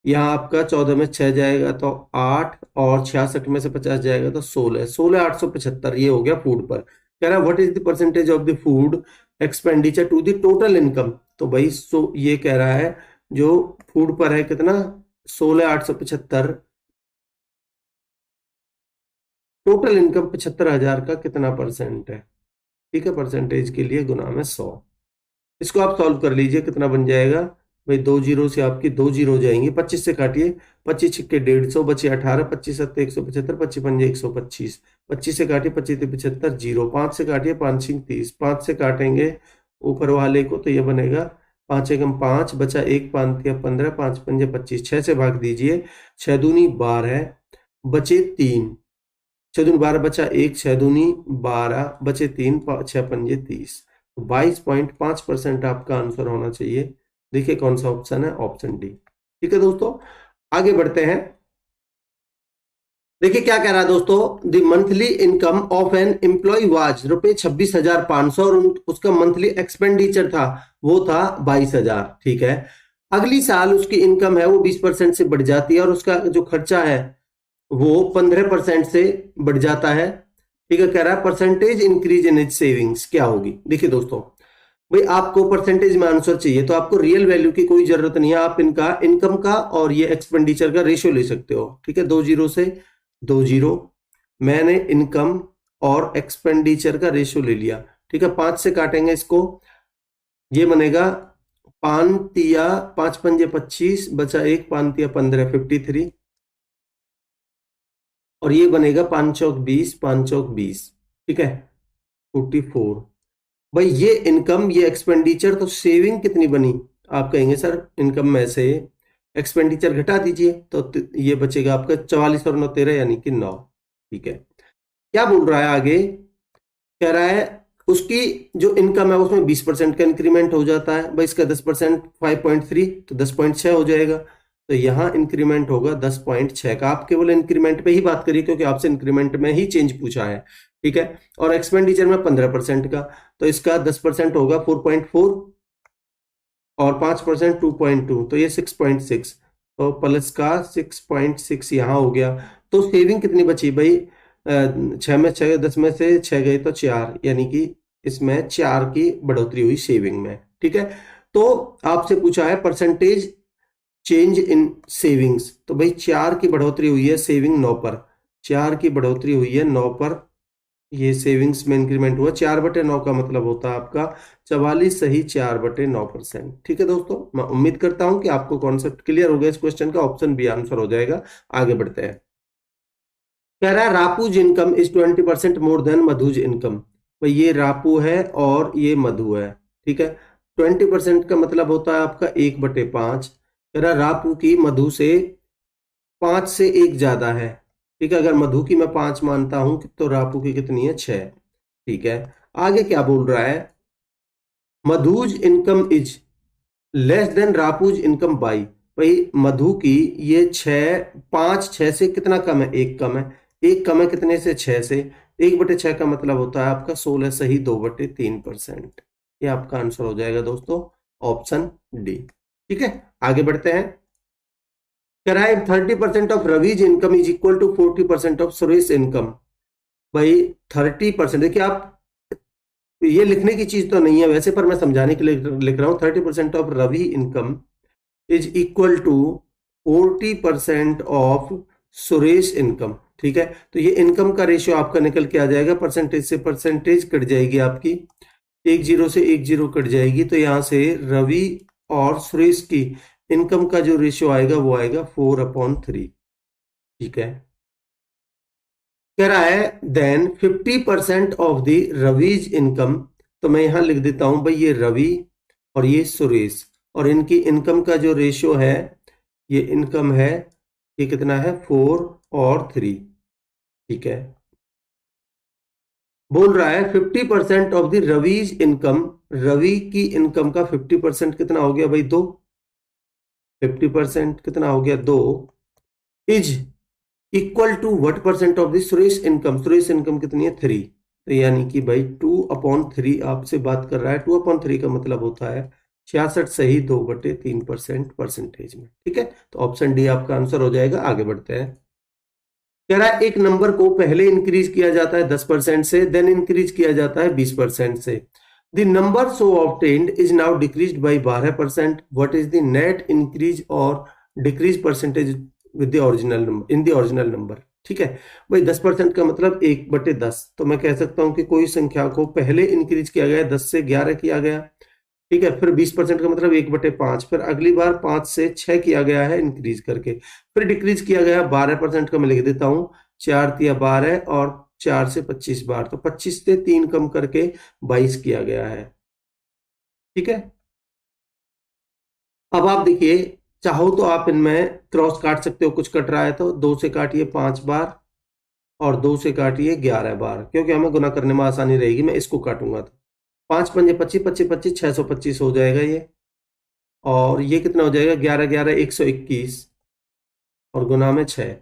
यहाँ आपका 14 में 6 जाएगा तो 8, और 66 में से 50 जाएगा तो 16, 16,875। ये हो गया फूड पर। कह रहा है what is the percentage of the food expenditure to the total income. तो भाई ये कह रहा है जो फूड पर है कितना, 16,875, टोटल इनकम 75,000 का कितना परसेंट है, ठीक है। परसेंटेज के लिए गुना में 100। इसको आप सॉल्व कर लीजिए, कितना बन जाएगा भाई? 2 जीरो से आपकी 2 जीरो जाएंगे, 25 से काटिए, 25 छिक्के 150, बचे 18, 25 सत्ते 175, 25 पंजे 125, 25 से काटिए 25 75, जीरो, 5 से काटिए 5 छिक 30, 5 से काटेंगे ऊपर वाले को तो ये बनेगा 5 एकम 5, बचा 1, 5 तिया 15, 5 पंजे 25, 6 से भाग दीजिए, 6 दूनी 12, बचे 3, 6 दूनी 12, बचा 1, 6 दूनी 12, बचे 3, 6 पंजे 30। 22.5% आपका आंसर होना चाहिए। देखिए कौन सा ऑप्शन है, ऑप्शन डी, ठीक है दोस्तों। आगे बढ़ते हैं, देखिए क्या कह रहा है दोस्तों। The monthly income of an employee was रुपए 26,500 और उसका मंथली एक्सपेंडिचर था वो था 22,000, ठीक है। अगली साल उसकी इनकम है वो 20% से बढ़ जाती है और उसका जो खर्चा है वो 15% से बढ़ जाता है, ठीक है। कह रहा है percentage increase in is savings क्या होगी। देखिए दोस्तों, भाई आपको परसेंटेज में आंसर चाहिए तो आपको रियल वैल्यू की कोई जरूरत नहीं है, आप इनका इनकम का और ये एक्सपेंडिचर का रेशियो ले सकते हो, ठीक है। 2 जीरो से 2 जीरो, मैंने इनकम और एक्सपेंडिचर का रेशियो ले लिया, ठीक है। 5 से काटेंगे इसको, ये बनेगा 5 तिया 5 पंजे 25, बचा 1, 5 तिया 15, 53, और ये बनेगा 5 चौक 20, 5 चौक 20, ठीक है, 44। भाई ये इनकम ये एक्सपेंडिचर, तो सेविंग कितनी बनी? आप कहेंगे सर इनकम में से एक्सपेंडिचर घटा दीजिए तो ये बचेगा आपका 44 और 9 13 यानी कि 9, ठीक है। क्या बोल रहा है आगे? कह रहा है उसकी जो इनकम है उसमें 20% का इंक्रीमेंट हो जाता है। भाई इसका 10% 5.3 तो 10.6 हो जाएगा, तो यहाँ इंक्रीमेंट होगा 10.6 का। आप केवल इंक्रीमेंट पे ही बात करिए क्योंकि आपसे इंक्रीमेंट में ही चेंज पूछा है, ठीक है। और एक्सपेंडिचर में 15% का, तो इसका 10% होगा 4.4 और 5% 2.2, तो ये 6.6, तो प्लस का 6.6 यहाँ हो गया। तो सेविंग कितनी बची भाई? 6 में 6, 10 में से 6 गए तो 4, यानी कि इसमें 4 की बढ़ोतरी हुई सेविंग में, ठीक है। तो आपसे पूछा है परसेंटेज चेंज इन सेविंग्स, तो भाई 4 की बढ़ोतरी हुई है सेविंग 9 पर, 4 की बढ़ोतरी हुई है 9 पर, ये सेविंग्स में इंक्रीमेंट हुआ। 4/9 का मतलब होता है आपका 44 सही 4/9%, ठीक है दोस्तों। मैं उम्मीद करता हूं कि आपको कॉन्सेप्ट क्लियर हो गया इस क्वेश्चन का, ऑप्शन बी आंसर हो जाएगा। आगे बढ़ते हैं, कह रहा है Rapu's income is 20% more than Madhu's income. भाई ये रापू है और ये मधु है, ठीक है। 20% का मतलब होता है आपका 1/5। कह रहा रापू की मधु से 5 से 1 ज्यादा है, ठीक है। अगर मधु की मैं 5 मानता हूं तो रापू की कितनी है? 6, ठीक है। आगे क्या बोल रहा है? Madhu's income is less than Rapu's income by. भाई मधु की ये 5 6 से कितना कम है? 1 कम है। 1 कम है कितने से? 6 से। 1/6 का मतलब होता है आपका 16 सही 2/3%। ये आपका आंसर हो जाएगा दोस्तों, ऑप्शन डी, ठीक है। आगे बढ़ते हैं, कराए 30% of Ravi's income is equal to 40% of Suresh income. भाई 30%, देखिए आप ये लिखने की चीज तो नहीं है वैसे, पर मैं समझाने के लिए लिख रहा हूं। 30% of Ravi income is equal to 40% of Suresh income, ठीक है। तो ये इनकम का रेशियो आपका निकल के आ जाएगा, परसेंटेज से परसेंटेज कट जाएगी आपकी, 10 से 10 कट जाएगी, तो यहां से रवि और सुरेश की इनकम का जो रेशियो आएगा वो आएगा 4/3। ठीक है। कह रहा है then 50% of the Ravi's income, तो मैं यहां लिख देता हूं भाई ये रवि और ये सुरेश, और इनकी इनकम का जो रेशियो है, ये इनकम है, ये कितना है 4/3। ठीक है। बोल रहा है 50% of the Ravi's income, Ravi की इनकम का 50% कितना हो गया भाई 2, 50% कितना हो गया 2, is equal to what percent of the Suresh income, Suresh income कितनी है 3, तो यानी कि भाई 2/3 आपसे बात कर रहा है। 2/3 का मतलब होता है 66 सही 2/3% परसेंटेज में। ठीक है। तो ऑप्शन डी आपका आंसर हो जाएगा। आगे बढ़ते हैं। कह रहा है एक नंबर को पहले इंक्रीज किया जाता है 10% से, देन इंक्रीज किया जाता है 20% से। The number so obtained is now decreased by 12%। What is the net increase or decrease percentage with the original number, in the original number. ठीक है भाई, 10% का मतलब 1/10, तो मैं कह सकता हूं कि कोई संख्या को पहले इंक्रीज किया गया 10 से 11 किया गया। ठीक है। फिर 20% का मतलब 1/5, फिर अगली बार 5 से 6 किया गया है इंक्रीज करके, फिर डिक्रीज किया गया 12% का, मैं लिख देता हूं 4×3=12 और 4 से 25 बार, तो 25 से 3 कम करके 22 किया गया है। ठीक है। अब आप देखिए, चाहो तो आप इनमें क्रॉस काट सकते हो, कुछ कट रहा है तो 2 से काटिए 5 बार और 2 से काटिए 11 बार, क्योंकि हमें गुना करने में आसानी रहेगी। मैं इसको काटूंगा तो 5×5 = 25, 25 625 हो जाएगा ये, और ये कितना हो जाएगा 11×11 121 और गुना में 6,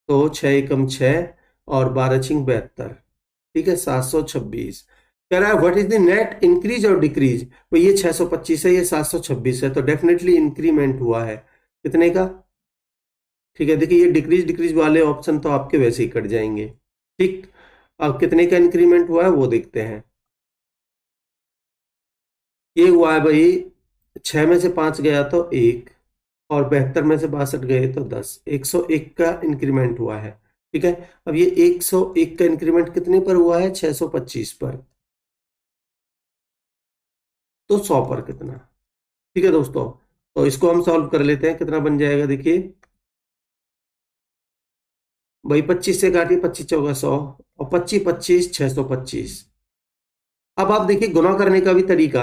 तो 6×1 = 6 और 12×6 = 72। ठीक है, 726। कह रहा है what is the net increase or decrease, तो ये 625 है, ये 726 है, तो डेफिनेटली इंक्रीमेंट हुआ है कितने का। ठीक है। देखिए ये डिक्रीज डिक्रीज वाले ऑप्शन तो आपके वैसे ही कट जाएंगे। ठीक। अब कितने का इंक्रीमेंट हुआ है वो देखते हैं। ये हुआ है भाई, 6 में से 5 गया तो 1, और 72 में से 62 गए तो 10, 101 का इंक्रीमेंट हुआ है। ठीक है। अब ये 101 का इंक्रीमेंट कितने पर हुआ है 625 पर, तो 100 पर कितना। ठीक है दोस्तों, तो इसको हम सॉल्व कर लेते हैं, कितना बन जाएगा देखिए भाई, 25 से काटिए, 25×4 = 100 और 25×25 = 625। अब आप देखिए गुना करने का भी तरीका,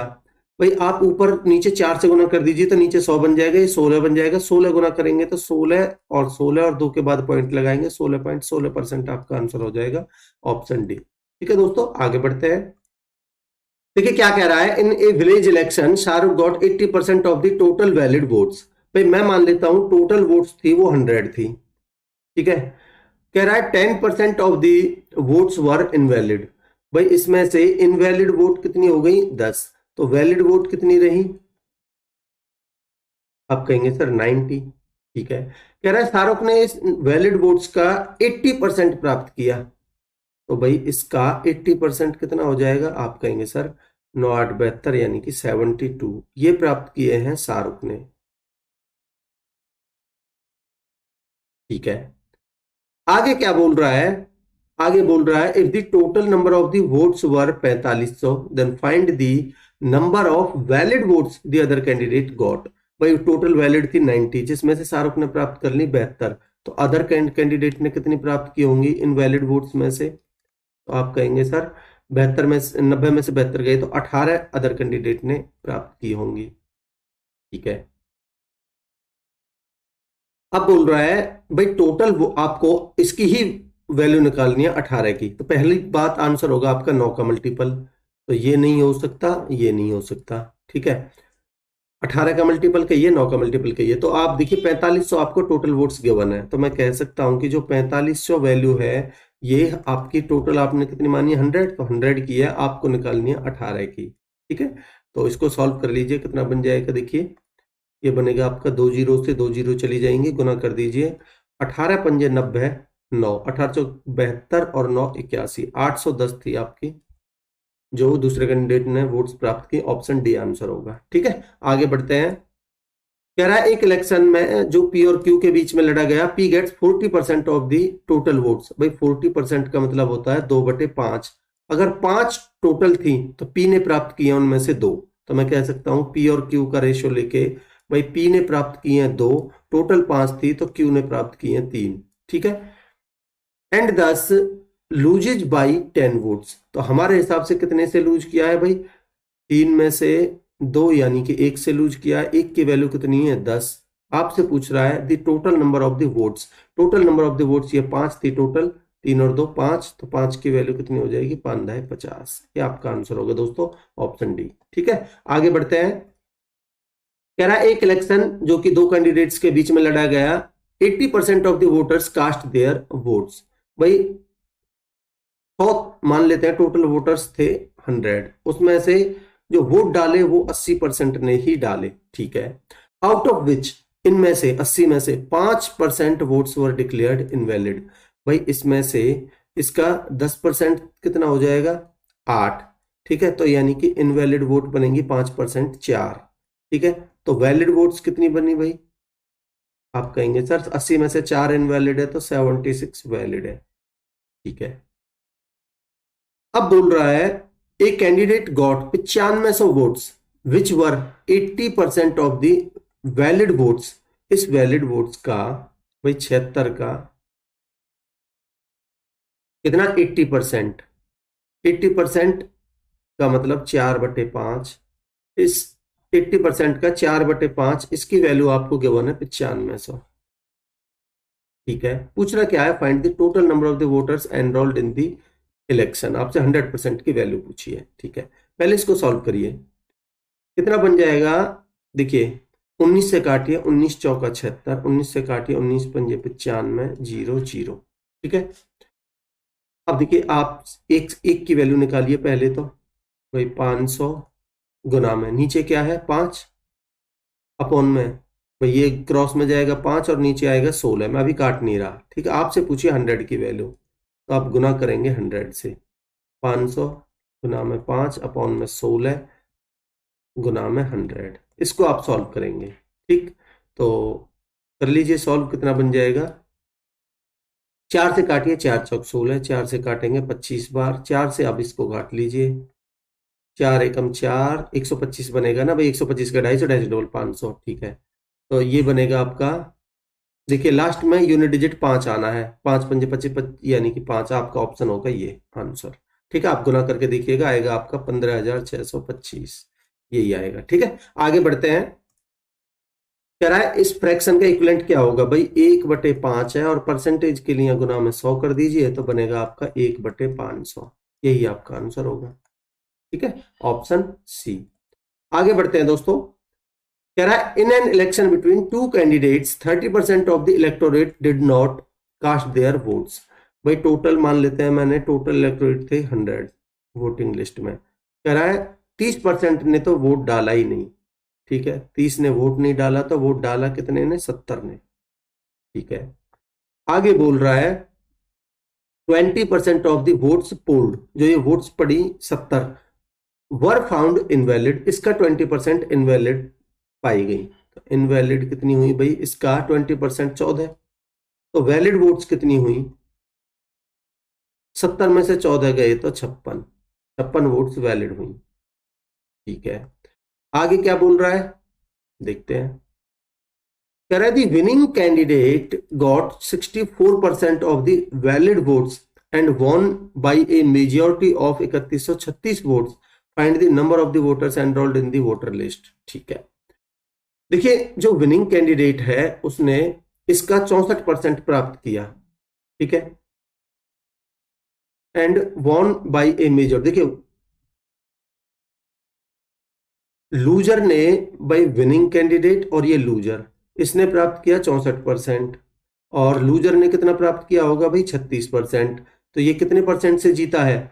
भाई आप ऊपर नीचे 4 से गुना कर दीजिए तो नीचे 100 बन जाएगा, ये 16 बन जाएगा। 16 गुना करेंगे तो 16 और 16 और 2 के बाद पॉइंट लगाएंगे, 16.16% आपका आंसर हो जाएगा, ऑप्शन डी। ठीक है दोस्तों, आगे बढ़ते हैं। देखिए क्या कह रहा है, in a village election Shahrukh got 80% of the total valid votes. भाई मैं मान लेता हूं टोटल वोट्स थी वो 100 थी। ठीक है। कह रहा है 10% of the votes were invalid. भाई इसमें से इनवैलिड वोट कितनी हो गई 10, तो वैलिड वोट कितनी रही, आप कहेंगे सर 90। ठीक है। कह रहा है शाहरुख ने इस वैलिड वोट्स का 80% प्राप्त किया, तो भाई इसका 80% कितना हो जाएगा, आप कहेंगे सर 9×8 = 72 यानी कि 72 ये प्राप्त किए हैं शाहरुख ने। ठीक है। आगे क्या बोल रहा है, आगे बोल रहा है if the total number of the votes were 4500 then find the number of valid votes the other candidate got. भाई टोटल वैलिड थी 90, जिसमें से शाहरुख ने प्राप्त कर ली 72, तो अदर कैंडिडेट ने कितनी प्राप्त की होंगी इन वैलिड वोट्स में से, तो आप कहेंगे सर 72 में से 90 में से 72 गए तो 18 अदर कैंडिडेट ने प्राप्त की होंगी। ठीक है। अब बोल रहा है भाई टोटल वो आपको इसकी ही वैल्यू निकालनी है 18 की, तो पहली बात आंसर होगा आपका 9 का मल्टीपल, तो ये नहीं हो सकता, ये नहीं हो सकता। ठीक है। 18 का मल्टीपल कहिए, 9 का मल्टीपल कहिए, तो आप देखिए 4500 आपको टोटल वोट्स गिवन है, तो मैं कह सकता हूं कि जो 4500 वैल्यू है ये आपकी टोटल आपने कितनी मानी 100, तो 100 की है, आपको निकालनी है 18 की। ठीक है। तो इसको सॉल्व कर लीजिए, कितना बन जाएगा देखिए, ये बनेगा आपका 2 जीरो से 2 जीरो चली जाएंगे, गुना कर दीजिए, 18×5 = 90, 9 1872 और 9 81, 810 थी आपकी जो दूसरे कैंडिडेट ने वोट्स प्राप्त की, ऑप्शन डी आंसर होगा। ठीक है। आगे बढ़ते हैं। कह रहा है एक इलेक्शन में जो पी और क्यू के बीच में लड़ा गया, P gets 40% of the total votes. भाई 40% का मतलब होता है 2/5। अगर 5 टोटल थी तो पी ने प्राप्त किए उनमें से 2। तो मैं कह सकता हूं पी और क्यू का रेशियो लेके, भाई पी ने प्राप्त किए हैं 2, टोटल 5 थी तो क्यू ने प्राप्त किए हैं 3। ठीक है। एंड दस लूजेज बाई 10 वोट्स। तो हमारे हिसाब से कितने से लूज किया है भाई? 3 में से 2 यानी कि 1 से लूज किया है। 1 की वैल्यू कितनी है? 10। आपसे पूछ रहा है the total number of the votes. Total number of the votes ये 5 थी टोटल, 3 और 2 5, तो 5 की वैल्यू कितनी हो जाएगी? 5 दाए 50। ये आपका आंसर होगा दोस्तों, ऑप्शन डी। ठीक है, आगे बढ़ते हैं। कह रहा है एक इलेक्शन जो कि दो कैंडिडेट्स के बीच में लड़ा गया, 80% of the voters cast their votes. भाई 100 मान लेते हैं, टोटल वोटर्स थे 100, उसमें से जो वोट डाले वो 80% ने ही डाले। ठीक है। आउट ऑफ विच, इनमें से 80 में से 5% वोट्स वर डिक्लेयर्ड इनवैलिड। भाई इसमें से इसका 10% कितना हो जाएगा? 8। ठीक है, तो यानी कि इनवैलिड वोट बनेंगी 5% 4। ठीक है, तो वैलिड वोट्स कितनी बनी भाई? आप कहेंगे सर 80 में से 4 इनवैलिड है तो 76 वैलिड है। ठीक है, अब बोल रहा है a candidate got 9500 votes which were 80% of the valid votes. इस वैलिड वोट्स का भाई 76 का कितना? 80%। 80% का मतलब 4/5। इस 80% का 4/5, इसकी वैल्यू आपको गिवन है 9500। ठीक है, पूछना क्या है? Find the total number of the voters enrolled in the election. आपसे 100% की वैल्यू पूछी है। ठीक है, पहले इसको सॉल्व करिए। कितना बन जाएगा? देखिए 19 से काटिए, 19 चौका 76, 19 से काटिए 19 पंजे 95, 0 0। ठीक है, अब देखिए आप एक एक की वैल्यू निकालिए पहले तो। भाई 500 गुना में नीचे क्या है? 5 अपॉन में, भाई ये क्रॉस में जाएगा 5 और नीचे आएगा 16। मैं अभी काट नहीं रहा। ठीक है, आपसे पूछिए 100 की वैल्यू, तो आप गुना करेंगे 100 से। 500 गुना में 5 अपॉन में 16 गुना में 100, इसको आप सॉल्व करेंगे। ठीक, तो कर लीजिए सॉल्व। कितना बन जाएगा? 4 से काटिए, 4 चौक 16, 4 से काटेंगे 25 बार, 4 से आप इसको काट लीजिए। 4 एकम 4, 125 बनेगा ना भाई। 125 का 250, 250 डबल 500। ठीक है, तो ये बनेगा आपका, देखिए लास्ट में यूनिट डिजिट 5 आना है। 5 पंजे 25, यानी कि 5 आपका ऑप्शन होगा ये आंसर। ठीक है, आप गुना करके देखिएगा, आएगा आपका 15,625, यही आएगा। ठीक है, आगे बढ़ते हैं। कह रहा है इस फ्रैक्शन का इक्विवेलेंट क्या होगा? भाई 1/5 है और परसेंटेज के लिए गुना में 100 कर दीजिए तो बनेगा आपका 1/500। यही आपका आंसर होगा। ठीक है, ऑप्शन सी। आगे बढ़ते हैं दोस्तों। कह रहा है in an election between two candidates 30% of the electorate did not cast their votes. भाई टोटल मान लेते हैं, मैंने टोटल इलेक्टोरेट थे 100 वोटिंग लिस्ट में। कह रहा है 30% ने तो वोट डाला ही नहीं। ठीक है, 30 ने वोट नहीं डाला, तो वोट डाला कितने ने? 70 ने। ठीक है, आगे बोल रहा है 20% ऑफ द वोट्स पोल्ड, जो ये वोट्स पड़ी 70 वर फाउंड इनवैलिड। इसका 20% इनवैलिड पाई गई। तो इनवैलिड कितनी हुई भाई? इसका 20% 14। तो वैलिड वोट्स कितनी हुई? 70 में से 14 गए तो 56। 56 वोट्स वैलिड हुई। ठीक है, आगे क्या बोल रहा है देखते हैं। कह रहा है the winning candidate got 64% of the valid votes and won by a majority of 3136 votes. Find the number of the voters enrolled in the voter list. ठीक है, देखिए जो विनिंग कैंडिडेट है उसने इसका 64% प्राप्त किया। ठीक है, and won by a major. देखिए लूजर ने, बाई विनिंग कैंडिडेट और ये लूजर, इसने प्राप्त किया 64%, और लूजर ने कितना प्राप्त किया होगा भाई? 36%। तो ये कितने परसेंट से जीता है?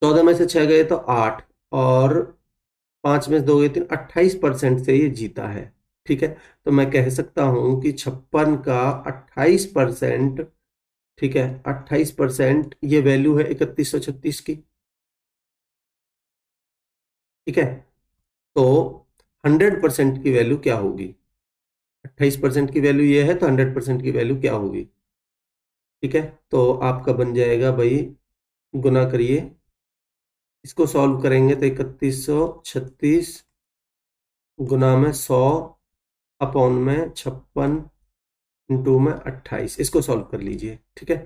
14 में से 6 गए तो 8, और 5 में से 2 गए 3, 28% से ये जीता है। ठीक है, तो मैं कह सकता हूं कि 56 का 28%, ठीक है 28%, ये वैल्यू है 3136 की। ठीक है, तो 100% की वैल्यू क्या होगी। 28% की वैल्यू ये है तो 100% की वैल्यू क्या होगी। ठीक है, तो आपका बन जाएगा भाई, गुना करिए, इसको सॉल्व करेंगे तो 3136 गुना में 100 अपॉन में 56 इंटू में 28, इसको सॉल्व कर लीजिए। ठीक है,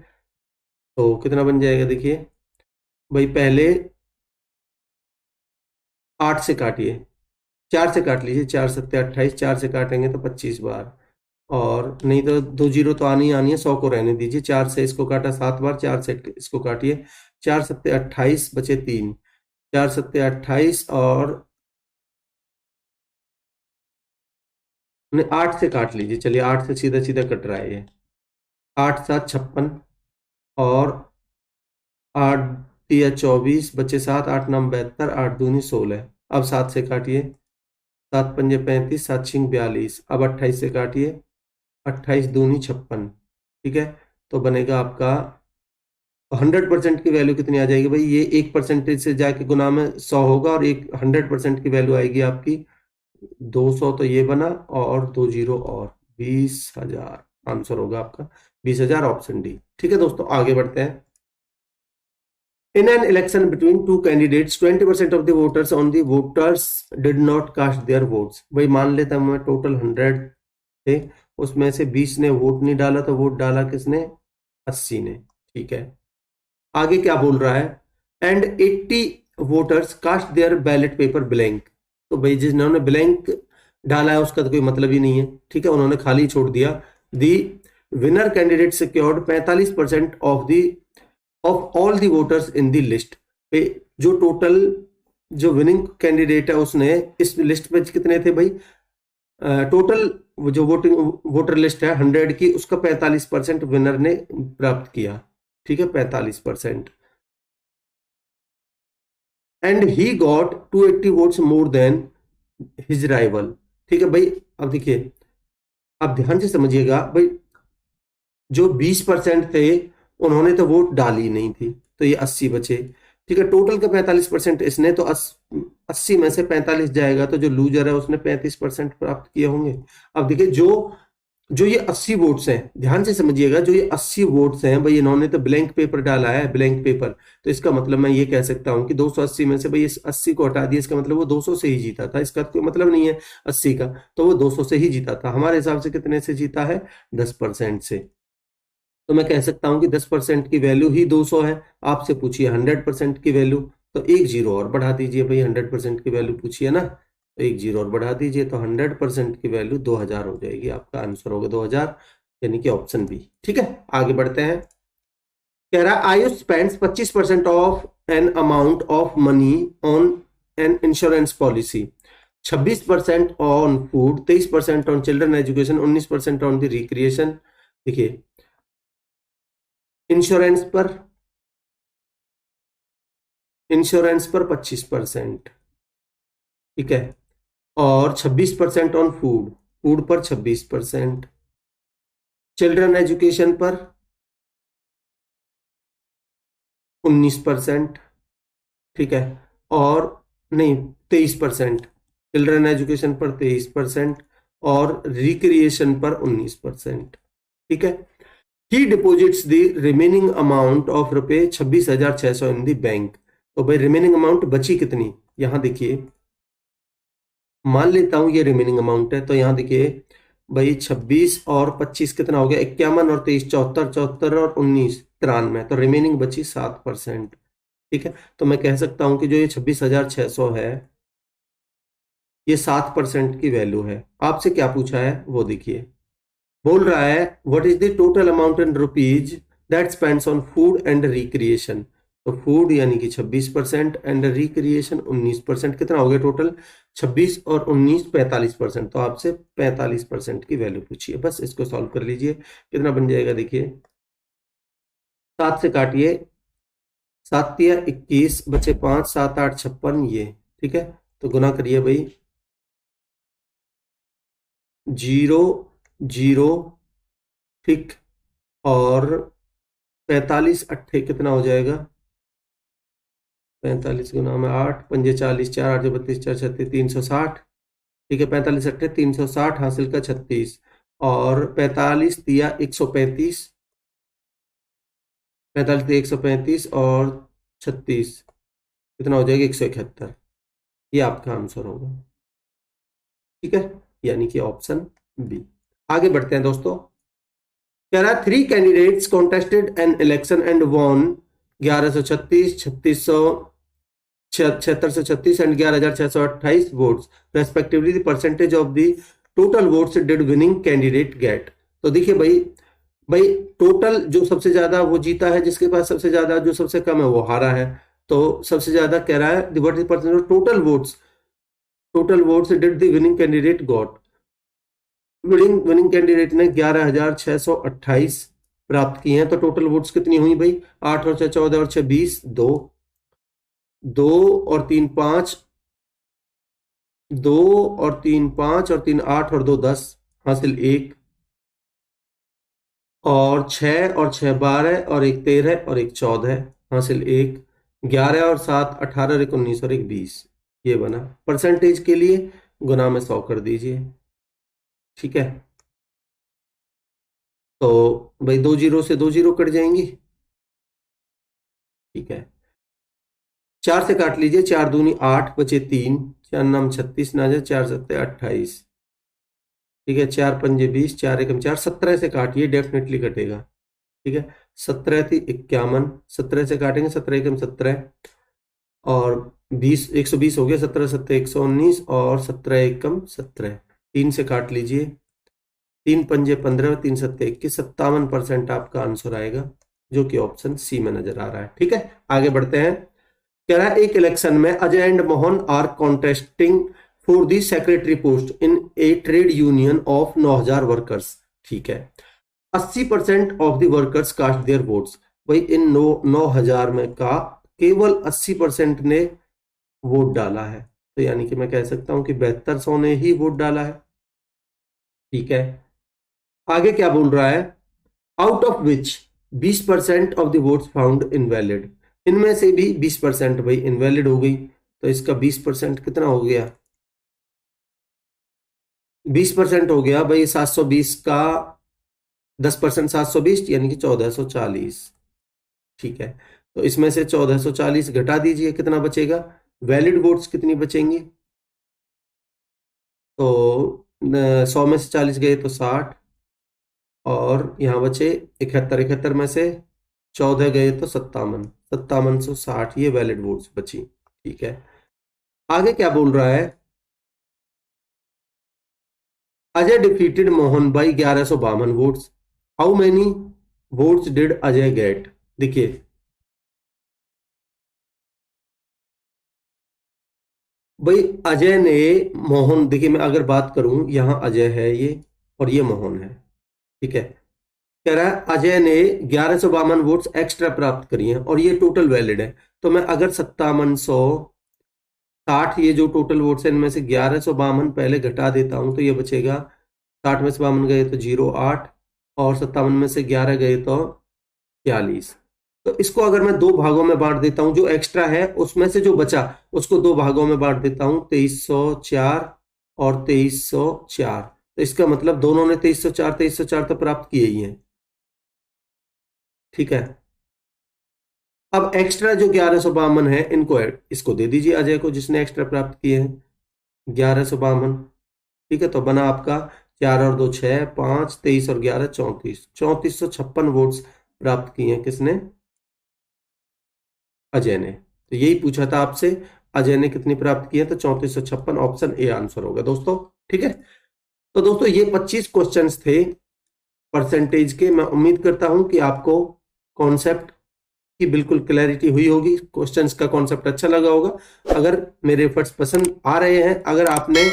तो कितना बन जाएगा देखिए भाई, पहले 8 से काटिए, 4 से काट लीजिए, 4 सत्ते 28, 4 से काटेंगे तो 25 बार, और नहीं तो 2 जीरो तो आनी आनी है, 100 को रहने दीजिए। 4 से इसको काटा 7 बार, 4 से इसको काटिए, 4 सत्ते 28 बचे 3, 4 सत्ते 28 और 8 से काट लीजिए, चलिए 8 से सीधा सीधा कट रहा है ये, 8 7 56 और 8 या 24 बचे 7, 8 9 72, 8 दूनी 16। अब 7 से काटिए, 7 पंजे 35, 7 छिंग 42। अब 28 से काटिए, 28 दूनी 56। ठीक है, तो बनेगा आपका 100% की वैल्यू कितनी आ जाएगी भाई, ये 1% से जाके गुना में 100 होगा, और एक 100% की वैल्यू आएगी आपकी 200, तो ये बना, और 2 जीरो और 20,000 आंसर होगा आपका, 20,000 ऑप्शन डी। ठीक है दोस्तों, आगे बढ़ते हैं। In an election between two candidates, 20% of the voters on the voters did not cast their votes। भाई मान लेता हूं मैं टोटल 100 थे, उसमें से 20 ने वोट नहीं डाला, तो वोट डाला किसने, 80 ने। ठीक है, आगे क्या बोल रहा है, and 80 voters cast their ballot paper blank. तो भाई जिन्होंने ब्लैंक डाला है उसका तो कोई मतलब ही नहीं है। ठीक है, उन्होंने खाली छोड़ दिया। The winner candidate secured 45% of all the voters in the list. जो टोटल जो विनिंग कैंडिडेट है उसने इस लिस्ट में कितने थे भाई, टोटल जो वोटर लिस्ट है 100 की, उसका 45% विनर ने प्राप्त किया। ठीक है, 45%, and he got 280 votes more than his rival. ठीक है भाई, अब देखिए, अब ध्यान से समझिएगा भाई, जो 20% थे उन्होंने तो वोट डाली नहीं थी, तो ये 80 बचे। ठीक है, टोटल का 45% इसने, तो 80 में से 45 जाएगा, तो जो लूजर है उसने 35% प्राप्त किए होंगे। अब देखिए, जो जो ये 80 वोट्स हैं, ध्यान से समझिएगा, जो ये 80 वोट्स हैं भाई, इन्होंने तो ब्लैंक पेपर डाला है, ब्लैंक पेपर, तो इसका मतलब मैं ये कह सकता हूं कि 280 में से भाई इस 80 को हटा दिया, इसका मतलब वो 200 से ही जीता था। इसका कोई मतलब नहीं है 80 का, तो वो 200 से ही जीता था। हमारे हिसाब से कितने से जीता है, 10% से। तो मैं कह सकता हूं कि 10% की वैल्यू ही 200 है। आपसे पूछिए 100% की वैल्यू, तो एक जीरो और बढ़ा दीजिए भाई, 100% की वैल्यू पूछिए ना, तो एक जीरो और बढ़ा दीजिए, तो 100% की वैल्यू 2000 हो जाएगी। आपका आंसर होगा 2000, यानी कि ऑप्शन बी। ठीक है, आगे बढ़ते हैं। कह रहा है Ayush spends 25% of an amount of money on an insurance policy, 26% on food, 23% on children education, 19% on the recreation. देखिए, इंश्योरेंस पर 25%, ठीक है, और 26% ऑन फूड, फूड पर 26%, चिल्ड्रन एजुकेशन पर 19%, ठीक है, और नहीं 23%, चिल्ड्रन एजुकेशन पर 23% और रिक्रिएशन पर 19%। ठीक है, he deposits the remaining amount of rupees 26,600 in the bank. तो भाई रिमेनिंग अमाउंट बची कितनी, यहां देखिए, मान लेता हूं ये रिमेनिंग अमाउंट है, तो यहां देखिए भाई 26 और 25 कितना हो गया, 51 और 23 74, 74 और 19 93, तो रिमेनिंग बची 7%। ठीक है, तो मैं कह सकता हूं कि जो ये 26,600 है, ये 7% की वैल्यू है। आपसे क्या पूछा है वो देखिए, बोल रहा है what is the total amount in rupees that spends on food and recreation. तो फूड यानी कि 26% एंड रिक्रिएशन 19%, कितना हो गया टोटल, 26 और 19 45%। तो आपसे 45% की वैल्यू पूछी है, बस इसको सॉल्व कर लीजिए। कितना बन जाएगा देखिए, 7 से काटिए, 7 या 21 बचे 5, 7 8 56 ये। ठीक है, तो गुना करिए भाई, 0 0, ठीक, और 45 अट्ठे कितना हो जाएगा, 45 गुना में 8 पंजे 40, 4 8 32 4 36 360, ठीक है, 45 अट्ठे 360, हासिल का 36, और 45 दिया 135, 45 दिया 135 और 36, कितना हो जाएगा 171। ये आपका आंसर होगा। ठीक है, यानी कि ऑप्शन बी। आगे बढ़ते हैं दोस्तों। कह रहा है 3 candidates contested an election and won 1136, 7636 and 11628 votes respectively the percentage of the total votes did winning candidate get. तो देखिए भाई भाई टोटल जो सबसे ज्यादा वो जीता है, जिसके पास सबसे ज्यादा, जो सबसे कम है वो हारा है। तो सबसे ज्यादा कह रहा है what is percentage of total votes did the winning candidate got. Winning candidate ने 11628 प्राप्त किए हैं। तो टोटल वोट्स कितनी हुई भाई, 8 और 6 14 और 6 20, 2 2 और 3 5, 2 और 3 5 और 3 8 और 2 10, हासिल 1, और 6 और 6 12 और 1 13 और 1 14, हासिल 1, 11 और 7 18 और 1 19 और 1 20। ये बना। परसेंटेज के लिए गुना में 100 कर दीजिए। ठीक है, तो भाई 2 जीरो से 2 जीरो कट जाएंगी। ठीक है, 4 से काट लीजिए, 4 दूनी 8, बचे 3, 4 नाम 36 ना जाए, 4 सत्ते 28। ठीक है, 4 पंजे 20, 4 एकम 4, 17 से काटिए, डेफिनेटली कटेगा। ठीक है, 17 थी 51, 17 से काटेंगे, 17 एकम 17 और 20, 120 हो गया, 17 सत्ते 119 और 17 एकम 17, 3 से काट लीजिए, 3 पंजे 15, 3 सत्ते 21, 57% आपका आंसर आएगा, जो कि ऑप्शन सी में नजर आ रहा है। ठीक है, आगे बढ़ते हैं। कह रहा है एक इलेक्शन में Ajay and Mohan are contesting for the secretary post in a trade union of 9000 workers. ठीक है, 80% of the workers cast their votes. भाई इन 9000 में का केवल 80% ने वोट डाला है। तो यानी कि मैं कह सकता हूं कि 7200 ने ही वोट डाला है। ठीक है, आगे क्या बोल रहा है, out of which 20% of the votes found invalid. इनमें से भी 20% भाई इनवैलिड हो गई। तो इसका 20% कितना हो गया, 20% हो गया भाई 720 का 10%, 720 यानी कि 1440। ठीक है, तो इसमें से 1440 घटा दीजिए, कितना बचेगा, वैलिड वोट्स कितनी बचेंगी, तो 100 में से 40 गए तो 60, और यहाँ बचे 71, 71 में से 14 गए तो 57, 5760, ये वैलिड वोट्स बची। ठीक है, आगे क्या बोल रहा है, Ajay defeated Mohan by 1152 votes, how many votes did Ajay get. देखिए भाई अजय ने मोहन, देखिए मैं अगर बात करूं, यहां अजय है ये और ये मोहन है। ठीक है, कह रहा है अजय ने 1152 वोट्स एक्स्ट्रा प्राप्त करी हैं और ये टोटल वैलिड है। तो मैं अगर 5760, ये जो टोटल वोट्स है इनमें से 1152 पहले घटा देता हूं, तो ये बचेगा, 60 में से 52 गए तो 08, और 57 में से 11 गए तो 42। तो इसको अगर मैं दो भागों में बांट देता हूं, जो एक्स्ट्रा है उसमें से जो बचा उसको दो भागों में बांट देता हूं, 2304 और 2304। तो इसका मतलब दोनों ने 2304 तो प्राप्त किए ही हैं। ठीक है, अब एक्स्ट्रा जो 1152 है इनको इसको दे दीजिए अजय को, जिसने एक्स्ट्रा प्राप्त किए हैं 1152। ठीक है, तो बना आपका 4 और 2 6 5, 23 और 11 34, 3456 वोट्स प्राप्त किए हैं किसने, अजय ने। तो यही पूछा था आपसे, अजय ने कितनी प्राप्त की है, तो 3456, ऑप्शन ए आंसर होगा दोस्तों। ठीक है, तो दोस्तों ये 25 क्वेश्चंस थे परसेंटेज के। मैं उम्मीद करता हूं कि आपको कॉन्सेप्ट की बिल्कुल क्लैरिटी हुई होगी, क्वेश्चंस का कॉन्सेप्ट अच्छा लगा होगा। अगर मेरे एफर्ट्स पसंद आ रहे हैं, अगर आपने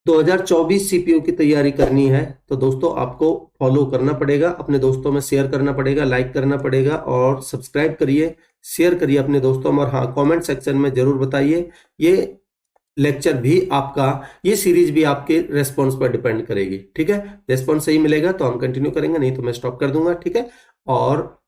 2024 सीपीओ की तैयारी करनी है, तो दोस्तों आपको फॉलो करना पड़ेगा, अपने दोस्तों में शेयर करना पड़ेगा, लाइक करना पड़ेगा और सब्सक्राइब करिए, शेयर करिए अपने दोस्तों में, और हाँ कमेंट सेक्शन में जरूर बताइए। ये लेक्चर भी आपका, ये सीरीज भी आपके रेस्पॉन्स पर डिपेंड करेगी। ठीक है, रेस्पॉन्स सही मिलेगा तो हम कंटिन्यू करेंगे, नहीं तो मैं स्टॉप कर दूंगा। ठीक है, और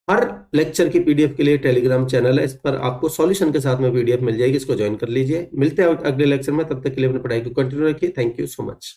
हर लेक्चर की पीडीएफ के लिए टेलीग्राम चैनल है, इस पर आपको सॉल्यूशन के साथ में पीडीएफ मिल जाएगी, इसको ज्वाइन कर लीजिए। मिलते हैं अगले लेक्चर में, तब तक के लिए अपनी पढ़ाई को कंटिन्यू रखिए। Thank you so much.